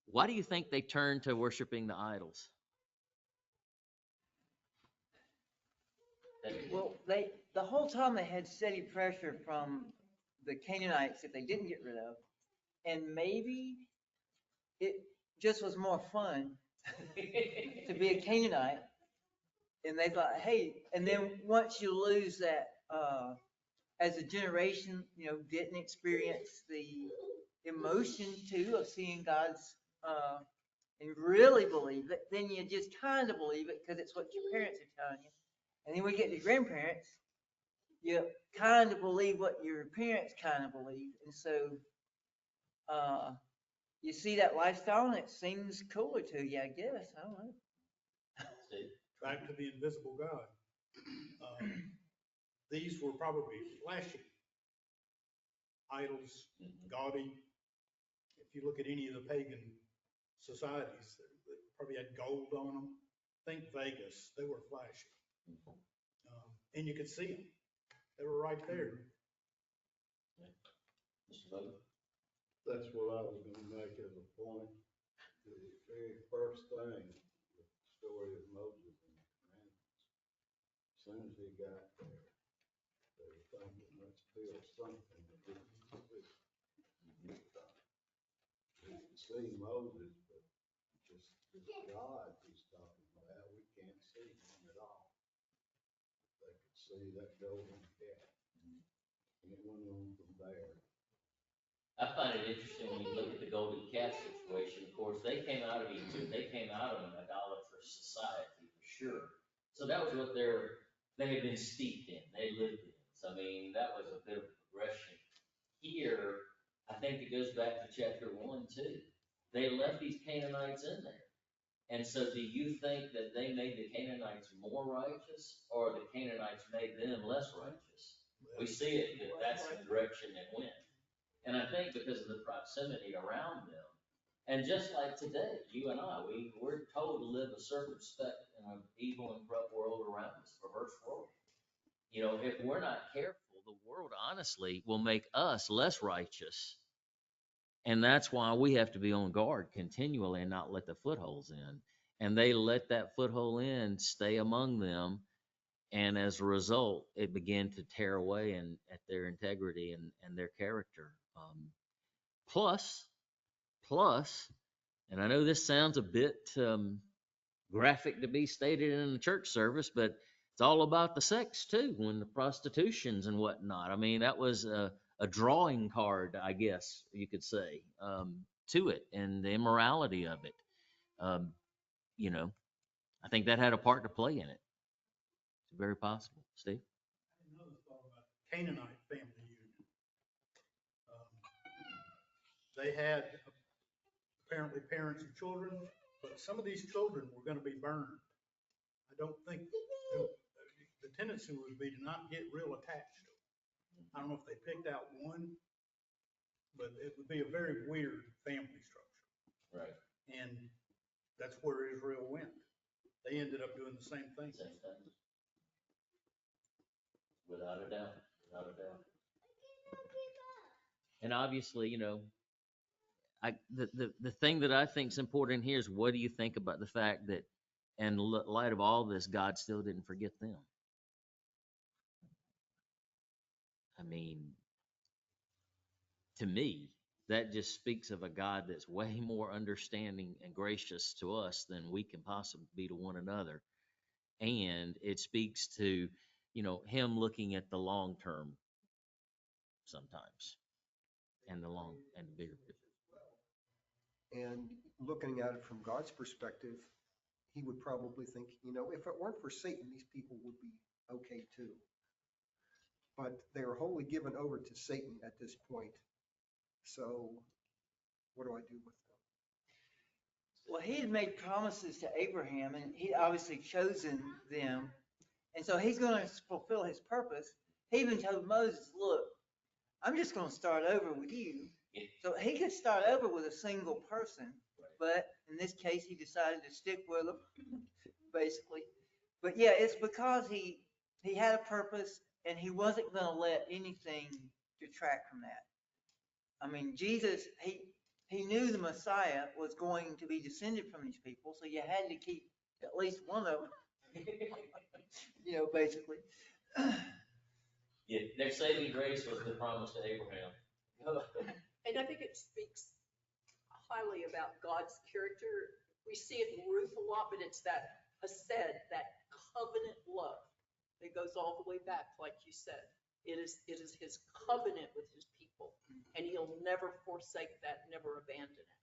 S1: Why do you think they turned to worshiping the idols?
S6: Well, the whole time they had steady pressure from the Canaanites that they didn't get rid of. And maybe it just was more fun to be a Canaanite. And they thought, hey, and then once you lose that, as a generation, didn't experience the emotion too of seeing God's, and really believe it, then you just kind of believe it because it's what your parents are telling you. And then we get to grandparents, you kind of believe what your parents kind of believe. And so, you see that lifestyle and it seems cooler to you, I guess. I don't know.
S2: Back to the invisible God. These were probably flashy idols, gaudy. If you look at any of the pagan societies, they probably had gold on them. Think Vegas, they were flashy. And you could see them. They were right there.
S5: That's what I was gonna make as a point. The very first thing, the story of Moses and the commandments. As soon as he got there, they were thinking, let's build something that didn't exist. You can see Moses, but just this God he's talking about, we can't see him at all. They could see that golden calf. And it went on from there.
S1: I find it interesting when you look at the golden calf situation. Of course, they came out of Egypt. They came out of an idolatrous society for sure. So that was what they had been steeped in. They lived in. So I mean, that was a bit of a progression. Here, I think it goes back to chapter 1 too. They left these Canaanites in there. And so do you think that they made the Canaanites more righteous, or the Canaanites made them less righteous? We see it that that's the direction it went. And I think because of the proximity around them, and just like today, you and I, we're told to live a circumspect in an evil and corrupt world around us, perverse world. If we're not careful, the world honestly will make us less righteous. And that's why we have to be on guard continually and not let the footholds in. And they let that foothold in stay among them. And as a result, it began to tear away at their integrity and their character. Plus, and I know this sounds a bit graphic to be stated in a church service, but it's all about the sex too, when the prostitutions and whatnot. I mean, that was a drawing card, I guess you could say, to it, and the immorality of it. I think that had a part to play in it. It's very possible. Steve?
S2: Another thought about Canaanite family union. They had apparently parents and children, but some of these children were going to be burned. I don't think the tendency would be to not get real attached to them. I don't know if they picked out one, but it would be a very weird family structure.
S1: Right.
S2: And that's where Israel went. They ended up doing the same thing.
S1: Same thing. Without a doubt, without a doubt. And obviously, the thing that I think is important here is what do you think about the fact that in light of all this, God still didn't forget them? I mean, to me, that just speaks of a God that's way more understanding and gracious to us than we can possibly be to one another. And it speaks to, him looking at the long term sometimes and the bigger picture.
S4: And looking at it from God's perspective, he would probably think, if it weren't for Satan, these people would be okay too. But they are wholly given over to Satan at this point. So what do I do with them?
S6: Well, he had made promises to Abraham and he'd obviously chosen them. And so he's going to fulfill his purpose. He even told Moses, look, I'm just going to start over with you. So he could start over with a single person, but in this case, he decided to stick with them, basically. But yeah, it's because he had a purpose and he wasn't going to let anything detract from that. I mean, Jesus, he knew the Messiah was going to be descended from these people, so you had to keep at least one of them, basically.
S1: Yeah, their saving grace was the promise to Abraham.
S3: And I think it speaks highly about God's character. We see it in Ruth a lot, but it's that covenant love that goes all the way back, like you said. It is his covenant with his people, and he'll never forsake that, never abandon it.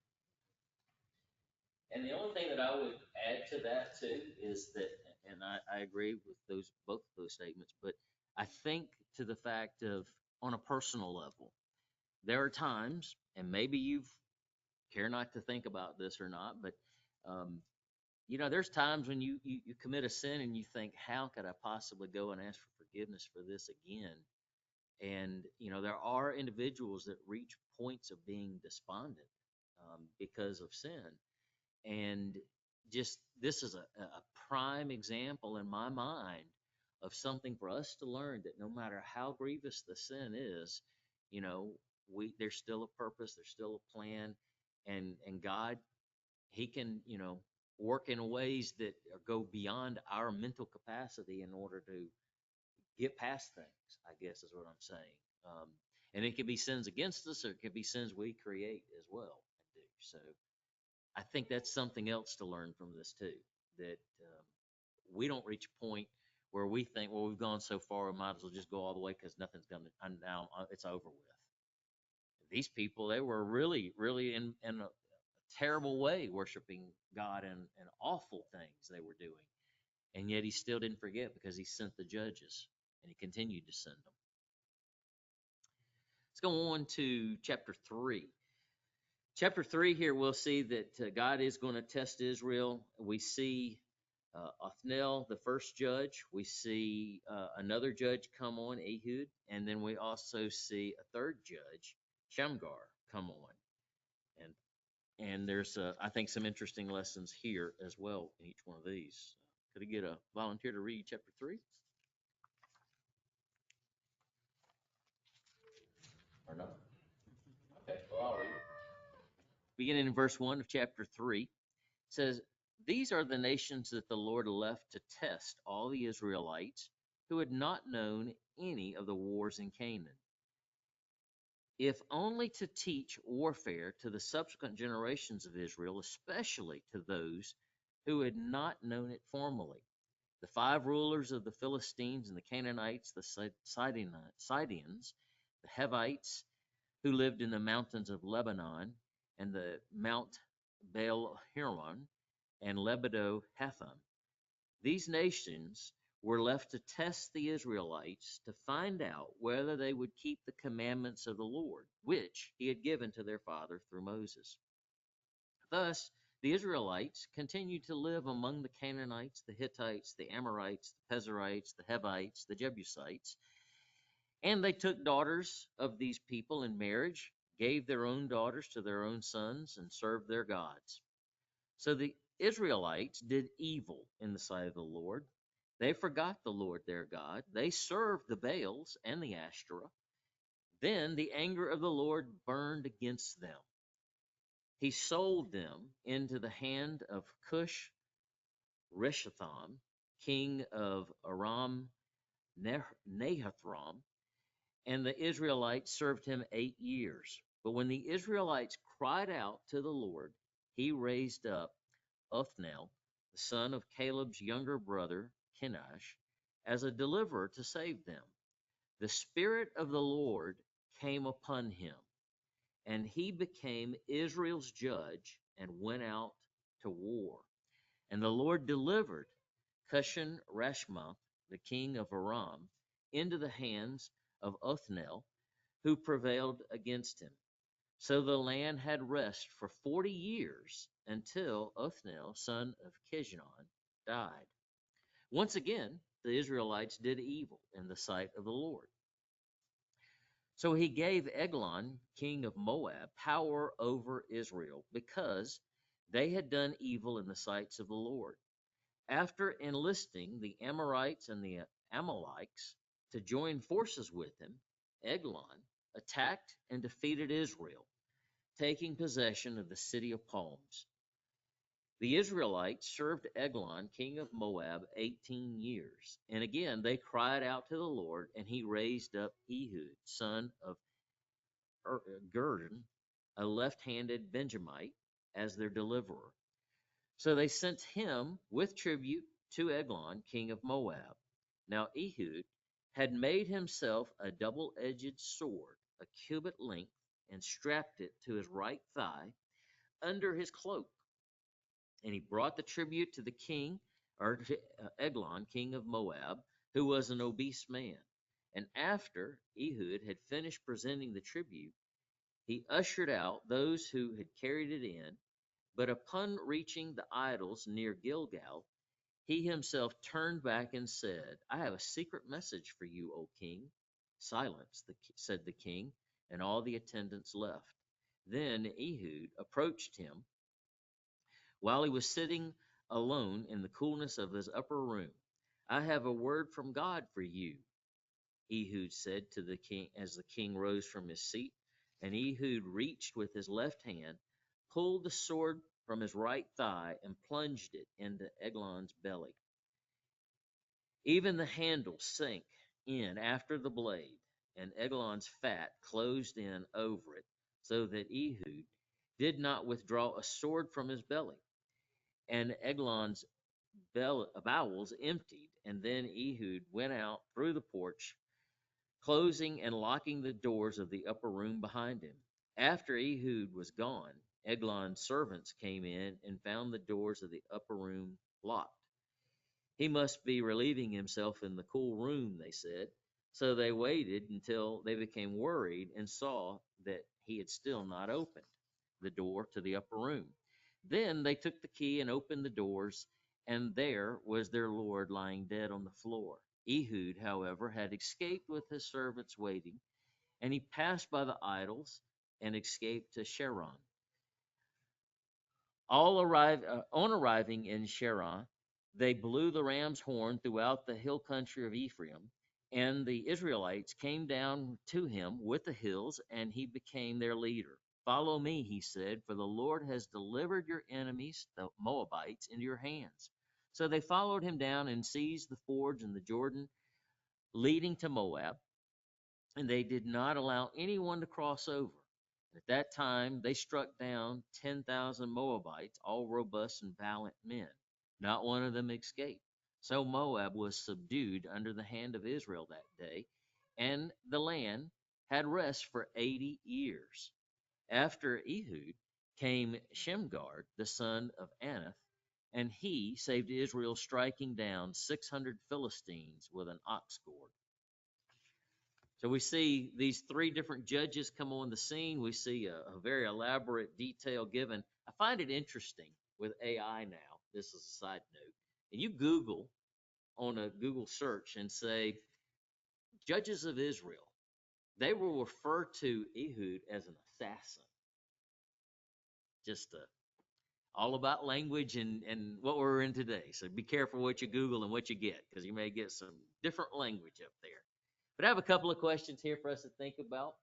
S1: And the only thing that I would add to that too is that, and I agree with both of those statements, but I think to the fact of on a personal level, there are times, and maybe you care not to think about this or not, but there's times when you commit a sin and you think, how could I possibly go and ask for forgiveness for this again? And there are individuals that reach points of being despondent because of sin. And just this is a prime example in my mind of something for us to learn, that no matter how grievous the sin is, there's still a purpose, there's still a plan, and God, he can, work in ways that go beyond our mental capacity in order to get past things, I guess is what I'm saying. And it could be sins against us, or it could be sins we create as well and do. So I think that's something else to learn from this too, that we don't reach a point where we think, well, we've gone so far, we might as well just go all the way because nothing's going to, now it's over with. These people, they were really, really in a terrible way worshiping God and awful things they were doing. And yet he still didn't forget, because he sent the judges and he continued to send them. Let's go on to chapter 3. Chapter 3 here, we'll see that God is going to test Israel. We see Othniel, the first judge. We see another judge come on, Ehud. And then we also see a third judge, Shamgar, come on. And there's, I think, some interesting lessons here as well in each one of these. Could I get a volunteer to read chapter 3? Or not? Okay, well, I'll read it. Beginning in verse 1 of chapter 3, it says, "These are the nations that the Lord left to test all the Israelites who had not known any of the wars in Canaan, if only to teach warfare to the subsequent generations of Israel, especially to those who had not known it formerly. The 5 rulers of the Philistines and the Canaanites, the Sidonians, the Hivites, who lived in the mountains of Lebanon, and the Mount Baal-Hermon, and Lebanon-Hatham. These nations were left to test the Israelites to find out whether they would keep the commandments of the Lord, which he had given to their father through Moses. Thus, the Israelites continued to live among the Canaanites, the Hittites, the Amorites, the Perizzites, the Hivites, the Jebusites, and they took daughters of these people in marriage, gave their own daughters to their own sons, and served their gods. So the Israelites did evil in the sight of the Lord, They forgot the Lord their God. They served the Baals and the Ashtoreth. Then the anger of the Lord burned against them. He sold them into the hand of Cush Rishatham, king of Aram Nahathram, and the Israelites served him 8 years. But when the Israelites cried out to the Lord, he raised up Othniel, the son of Caleb's younger brother, Kenash, as a deliverer to save them. The Spirit of the Lord came upon him, and he became Israel's judge and went out to war. And the Lord delivered Cushan Rashmoth, the king of Aram, into the hands of Othniel, who prevailed against him. So the land had rest for 40 years until Othniel, son of Keznon, died. Once again, the Israelites did evil in the sight of the Lord. So he gave Eglon, king of Moab, power over Israel because they had done evil in the sights of the Lord. After enlisting the Amorites and the Amalekites to join forces with him, Eglon attacked and defeated Israel, taking possession of the city of palms. The Israelites served Eglon, king of Moab, 18 years. And again they cried out to the Lord, and he raised up Ehud, son of Gurdon, a left-handed Benjamite, as their deliverer. So they sent him with tribute to Eglon, king of Moab. Now Ehud had made himself a double-edged sword, a cubit length, and strapped it to his right thigh under his cloak. And he brought the tribute to the king, or to Eglon, king of Moab, who was an obese man. And after Ehud had finished presenting the tribute, he ushered out those who had carried it in. But upon reaching the idols near Gilgal, he himself turned back and said, I have a secret message for you, O king. Silence, said the king, and all the attendants left. Then Ehud approached him while he was sitting alone in the coolness of his upper room. I have a word from God for you, Ehud said to the king as the king rose from his seat. And Ehud reached with his left hand, pulled the sword from his right thigh, and plunged it into Eglon's belly. Even the handle sank in after the blade, and Eglon's fat closed in over it, so that Ehud did not withdraw a sword from his belly. And Eglon's bowels emptied, and then Ehud went out through the porch, closing and locking the doors of the upper room behind him. After Ehud was gone, Eglon's servants came in and found the doors of the upper room locked. He must be relieving himself in the cool room, they said. So they waited until they became worried and saw that he had still not opened the door to the upper room. Then they took the key and opened the doors, and there was their lord lying dead on the floor. Ehud, however, had escaped with his servants waiting, and he passed by the idols and escaped to Sharon. On arriving in Sharon, they blew the ram's horn throughout the hill country of Ephraim, and the Israelites came down to him with the hills, and he became their leader. Follow me, he said, for the Lord has delivered your enemies, the Moabites, into your hands. So they followed him down and seized the fords in the Jordan leading to Moab, and they did not allow anyone to cross over. At that time, they struck down 10,000 Moabites, all robust and valiant men. Not one of them escaped. So Moab was subdued under the hand of Israel that day, and the land had rest for 80 years. After Ehud came Shemgar, the son of Anath, and he saved Israel, striking down 600 Philistines with an ox goad. So we see these three different judges come on the scene. We see a very elaborate detail given. I find it interesting with AI now. This is a side note. And you Google on a Google search and say, Judges of Israel. They will refer to Ehud as an assassin. Just all about language and what we're in today. So be careful what you Google and what you get, because you may get some different language up there. But I have a couple of questions here for us to think about.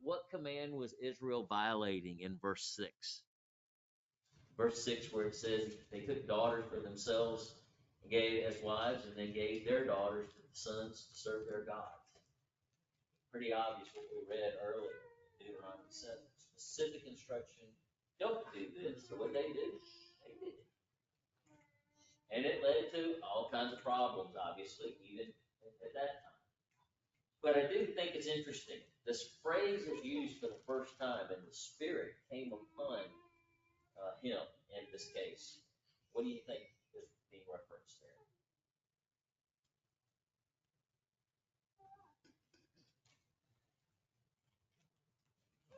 S1: What command was Israel violating in verse 6? Verse 6, where it says they took daughters for themselves and gave as wives, and they gave their daughters to the sons to serve their gods. Pretty obvious what we read earlier, Deuteronomy 7. Specific instruction, don't do this. So what they did, they did it. And it led to all kinds of problems, obviously, even at that time. But I do think it's interesting. This phrase is used for the first time, and the Spirit came upon him in this case. What do you think is being referenced there?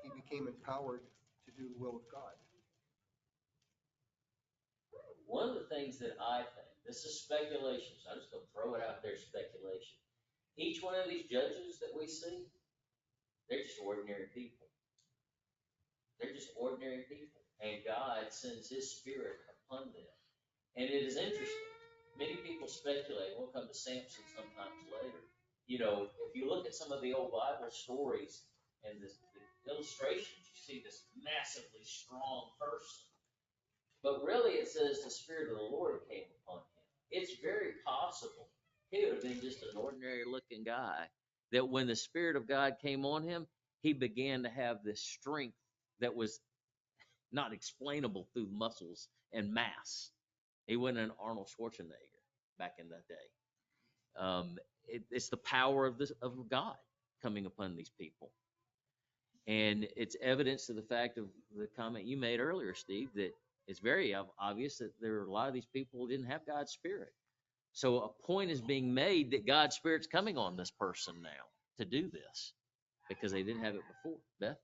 S4: He became empowered to do the will of God.
S1: One of the things that I think, this is speculation, so I'm just going to throw it out there, speculation. Each one of these judges that we see, they're just ordinary people. They're just ordinary people. And God sends His Spirit upon them. And it is interesting. Many people speculate, we'll come to Samson sometimes later. If you look at some of the old Bible stories and the illustrations, you see this massively strong person. But really it says the Spirit of the Lord came upon him. It's very possible he would have been just an ordinary looking guy, that when the Spirit of God came on him, he began to have this strength that was not explainable through muscles and mass. He wasn't an Arnold Schwarzenegger back in that day. It's the power of God coming upon these people. And it's evidence of the fact of the comment you made earlier, Steve, that it's very obvious that there are a lot of these people who didn't have God's Spirit. So a point is being made that God's Spirit's coming on this person now to do this, because they didn't have it before. Beth?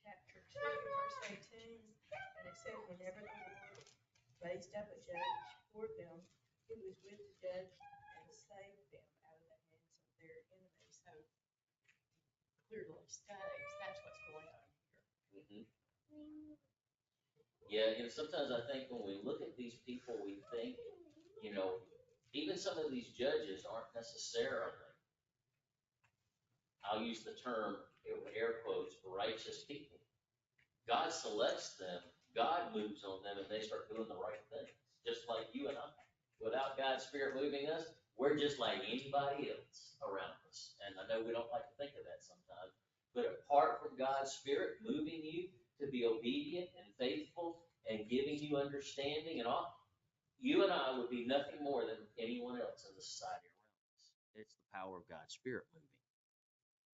S7: Chapter 2, verse 18, and it said, whenever the Lord raised up a judge for them, he was with the judge and saved them out of the hands of their enemies. So clearly saves, that's what's going on here.
S1: Mm-hmm. Yeah, sometimes I think when we look at these people, we think, even some of these judges aren't necessarily, I'll use the term, air quotes, righteous people. God selects them, God moves on them, and they start doing the right things, just like you and I. Without God's Spirit moving us, we're just like anybody else around us. And I know we don't like to think of that sometimes, but apart from God's Spirit moving you to be obedient and faithful and giving you understanding and all, you and I would be nothing more than anyone else in the society around us. It's the power of God's Spirit moving.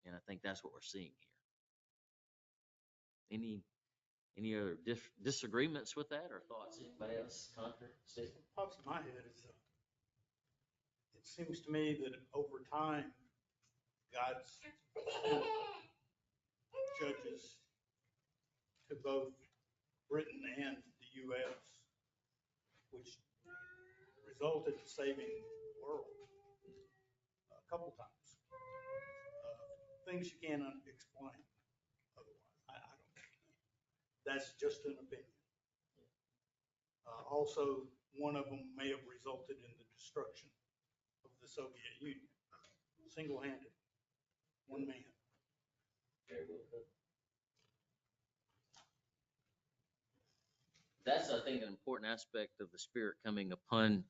S1: And I think that's what we're seeing here. Any other disagreements with that or thoughts? Anybody else? Contra? Steve?
S2: Pops in my head is, it seems to me that over time, God's sent judges to both Britain and the U.S., which resulted in saving the world a couple times. Things you can't explain otherwise. I don't know. That's just an opinion. Also, one of them may have resulted in the destruction of the Soviet Union, single-handed, one man.
S1: Very good. That's, I think, an important aspect of the Spirit coming upon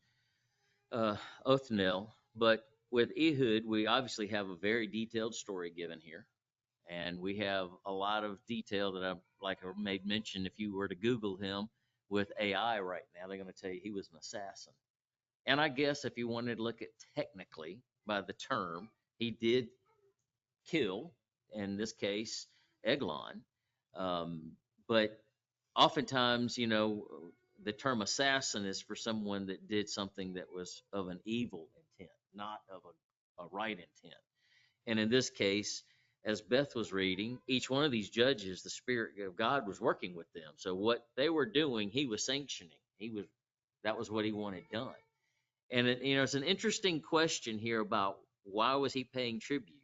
S1: Othniel. But with Ehud, we obviously have a very detailed story given here. And we have a lot of detail that I made mention, if you were to Google him with AI right now, they're going to tell you he was an assassin. And I guess if you wanted to look at technically by the term, he did kill, in this case, Eglon. But oftentimes, the term assassin is for someone that did something that was of an evil intent, not of a right intent. And in this case, as Beth was reading, each one of these judges, the Spirit of God was working with them. So what they were doing, he was sanctioning. That was what he wanted done. And it's an interesting question here about why was he paying tribute?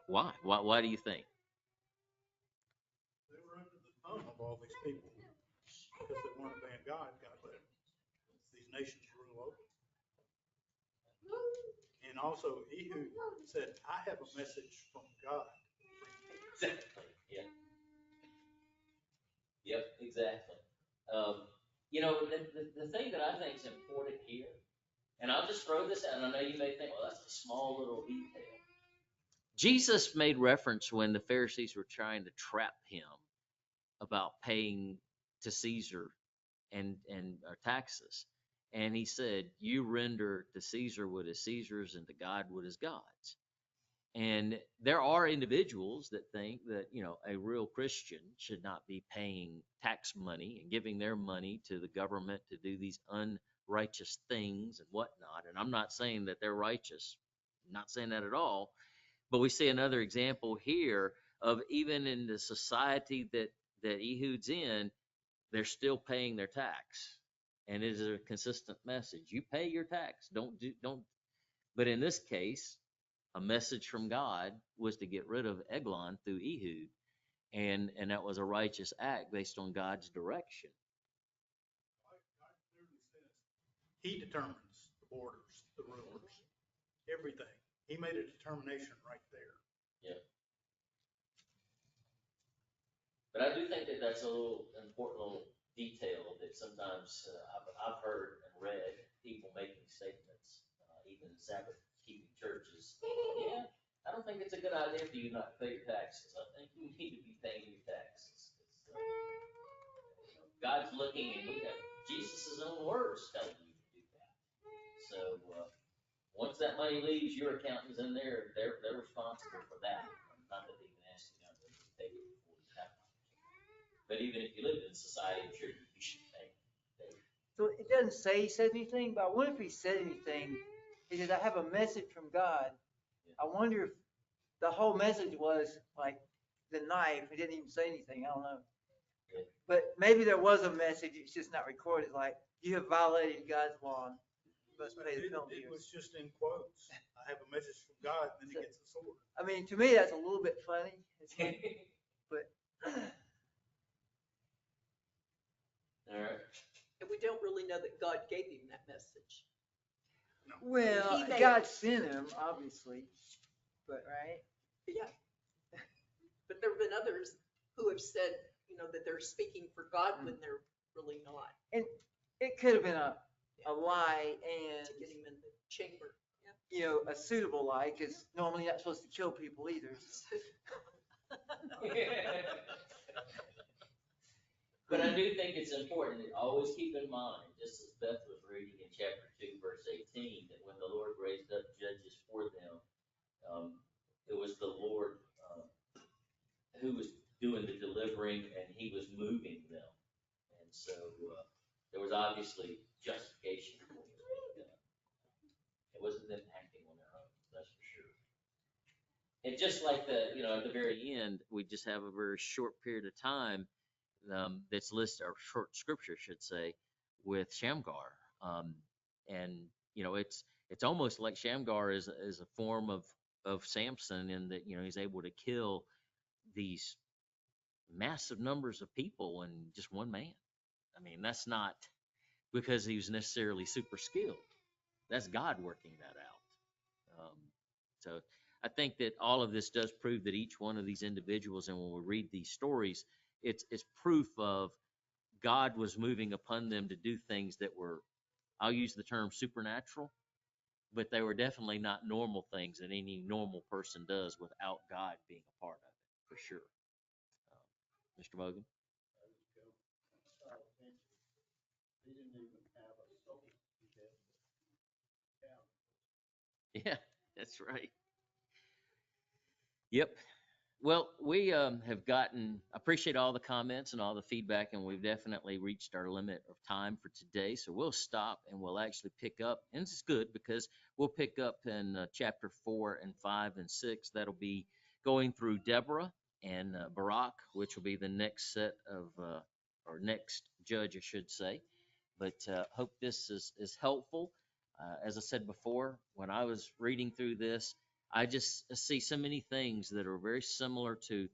S1: Why? Why do you think?
S2: They were under the all these people. Because they weren't obeying God, God let these nations rule over. And also, Ehud said, I have a message from God.
S1: Exactly, yeah. Yep, exactly. You know, the thing that I think is important here, and I'll just throw this out, and I know you may think, well, that's a small little detail. Jesus made reference when the Pharisees were trying to trap him about paying to Caesar and taxes. And he said, you render to Caesar what is Caesar's and to God what is God's. And there are individuals that think that, you know, a real Christian should not be paying tax money and giving their money to the government to do these unrighteous things and whatnot. And I'm not saying that they're righteous. I'm not saying that at all. But we see another example here of even in the society that Ehud's in, they're still paying their tax. And it is a consistent message. You pay your tax. Don't. But in this case, a message from God was to get rid of Eglon through Ehud. And that was a righteous act based on God's direction.
S2: God clearly says He determines the borders, the rulers, everything. He made a determination right there.
S1: Yeah. But I do think that that's a little important little detail that sometimes I've heard and read people making statements, even in Sabbath keeping churches. Yeah, I don't think it's a good idea for you not to pay your taxes. I think you need to be paying your taxes. God's looking, and we have Jesus' own words telling you to do that. So once that money leaves your accountants in there, they're responsible for that. Not that they can ask you not to pay it before you have money. But even if you live in society, I'm sure you should pay.
S6: So it doesn't say he said anything, but I wonder if he said anything. He said, I have a message from God. I wonder if the whole message was like the knife. He didn't even say anything. I don't know.
S1: Yeah.
S6: But maybe there was a message. It's just not recorded. Like, you have violated God's law. You must pay the penalty.
S2: It was just in quotes. I have a message from God, and then he gets the sword.
S6: I mean, to me, that's a little bit funny. It's like, but
S1: All right.
S3: And we don't really know that God gave him that message.
S6: well,
S3: He may
S6: God
S3: have-
S6: sent him, obviously. But right.
S3: Yeah. But there have been others who have said, you know, that they're speaking for God when they're really not,
S6: It could have been a lie and,
S3: to get him in the chamber. Yeah.
S6: you know, a suitable lie, because normally you're not supposed to kill people either.
S1: But I do think it's important to always keep in mind, just as Beth was reading in chapter 2, verse 18, that when the Lord raised up judges for them, it was the Lord who was doing the delivering, and he was moving them. And so there was obviously justification for it. It wasn't them acting on their own, that's for sure. And just like at the very end, we just have a very short period of time that's listed, or short scripture, should say, with Shamgar. And it's almost like Shamgar is a form of Samson, in that he's able to kill these massive numbers of people in just one man. I mean, that's not because he was necessarily super skilled. That's God working that out. So I think that all of this does prove that each one of these individuals, and when we read these stories, it's proof of God was moving upon them to do things that were, I'll use the term supernatural, but they were definitely not normal things that any normal person does without God being a part of it, for sure. Mr. Bogan?
S5: He didn't even have a soul.
S1: Yeah, that's right. Yep. Well, we have appreciate all the comments and all the feedback, and we've definitely reached our limit of time for today. So we'll stop and we'll actually pick up. And this is good because we'll pick up in chapter 4 and 5 and 6. That'll be going through Deborah and Barak, which will be the next set of, or next judge, I should say. But hope this is helpful. As I said before, when I was reading through this, I just see so many things that are very similar to,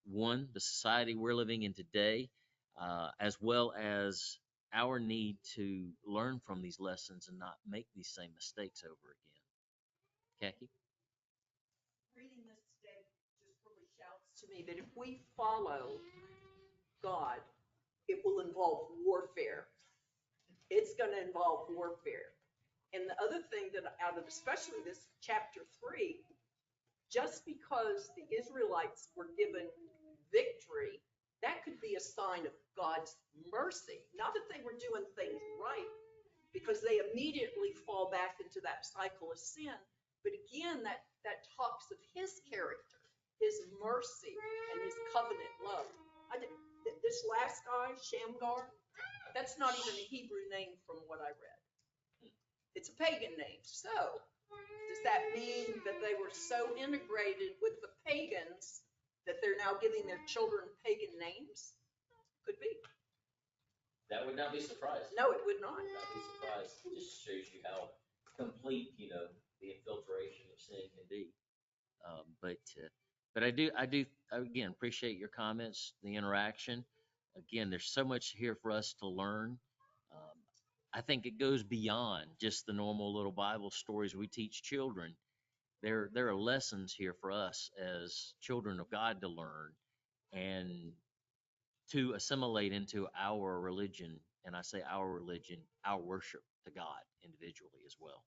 S1: one, the society we're living in today, as well as our need to learn from these lessons and not make these same mistakes over again. Khaki?
S3: Reading this today just really shouts to me that if we follow God, it will involve warfare. It's going to involve warfare. And the other thing that out of especially this chapter 3, just because the Israelites were given victory, that could be a sign of God's mercy. Not that they were doing things right, because they immediately fall back into that cycle of sin. But again, that talks of his character, his mercy, and his covenant love. This last guy, Shamgar, that's not even a Hebrew name from what I read. It's a pagan name. So does that mean that they were so integrated with the pagans that they're now giving their children pagan names? Could be.
S1: That would not be surprising.
S3: No, it would not.
S1: Would not be surprised. It just shows you how complete, the infiltration of sin can be. But I do, again, appreciate your comments, the interaction. Again, there's so much here for us to learn. I think it goes beyond just the normal little Bible stories we teach children. There are lessons here for us as children of God to learn and to assimilate into our religion. And I say our religion, our worship to God individually as well.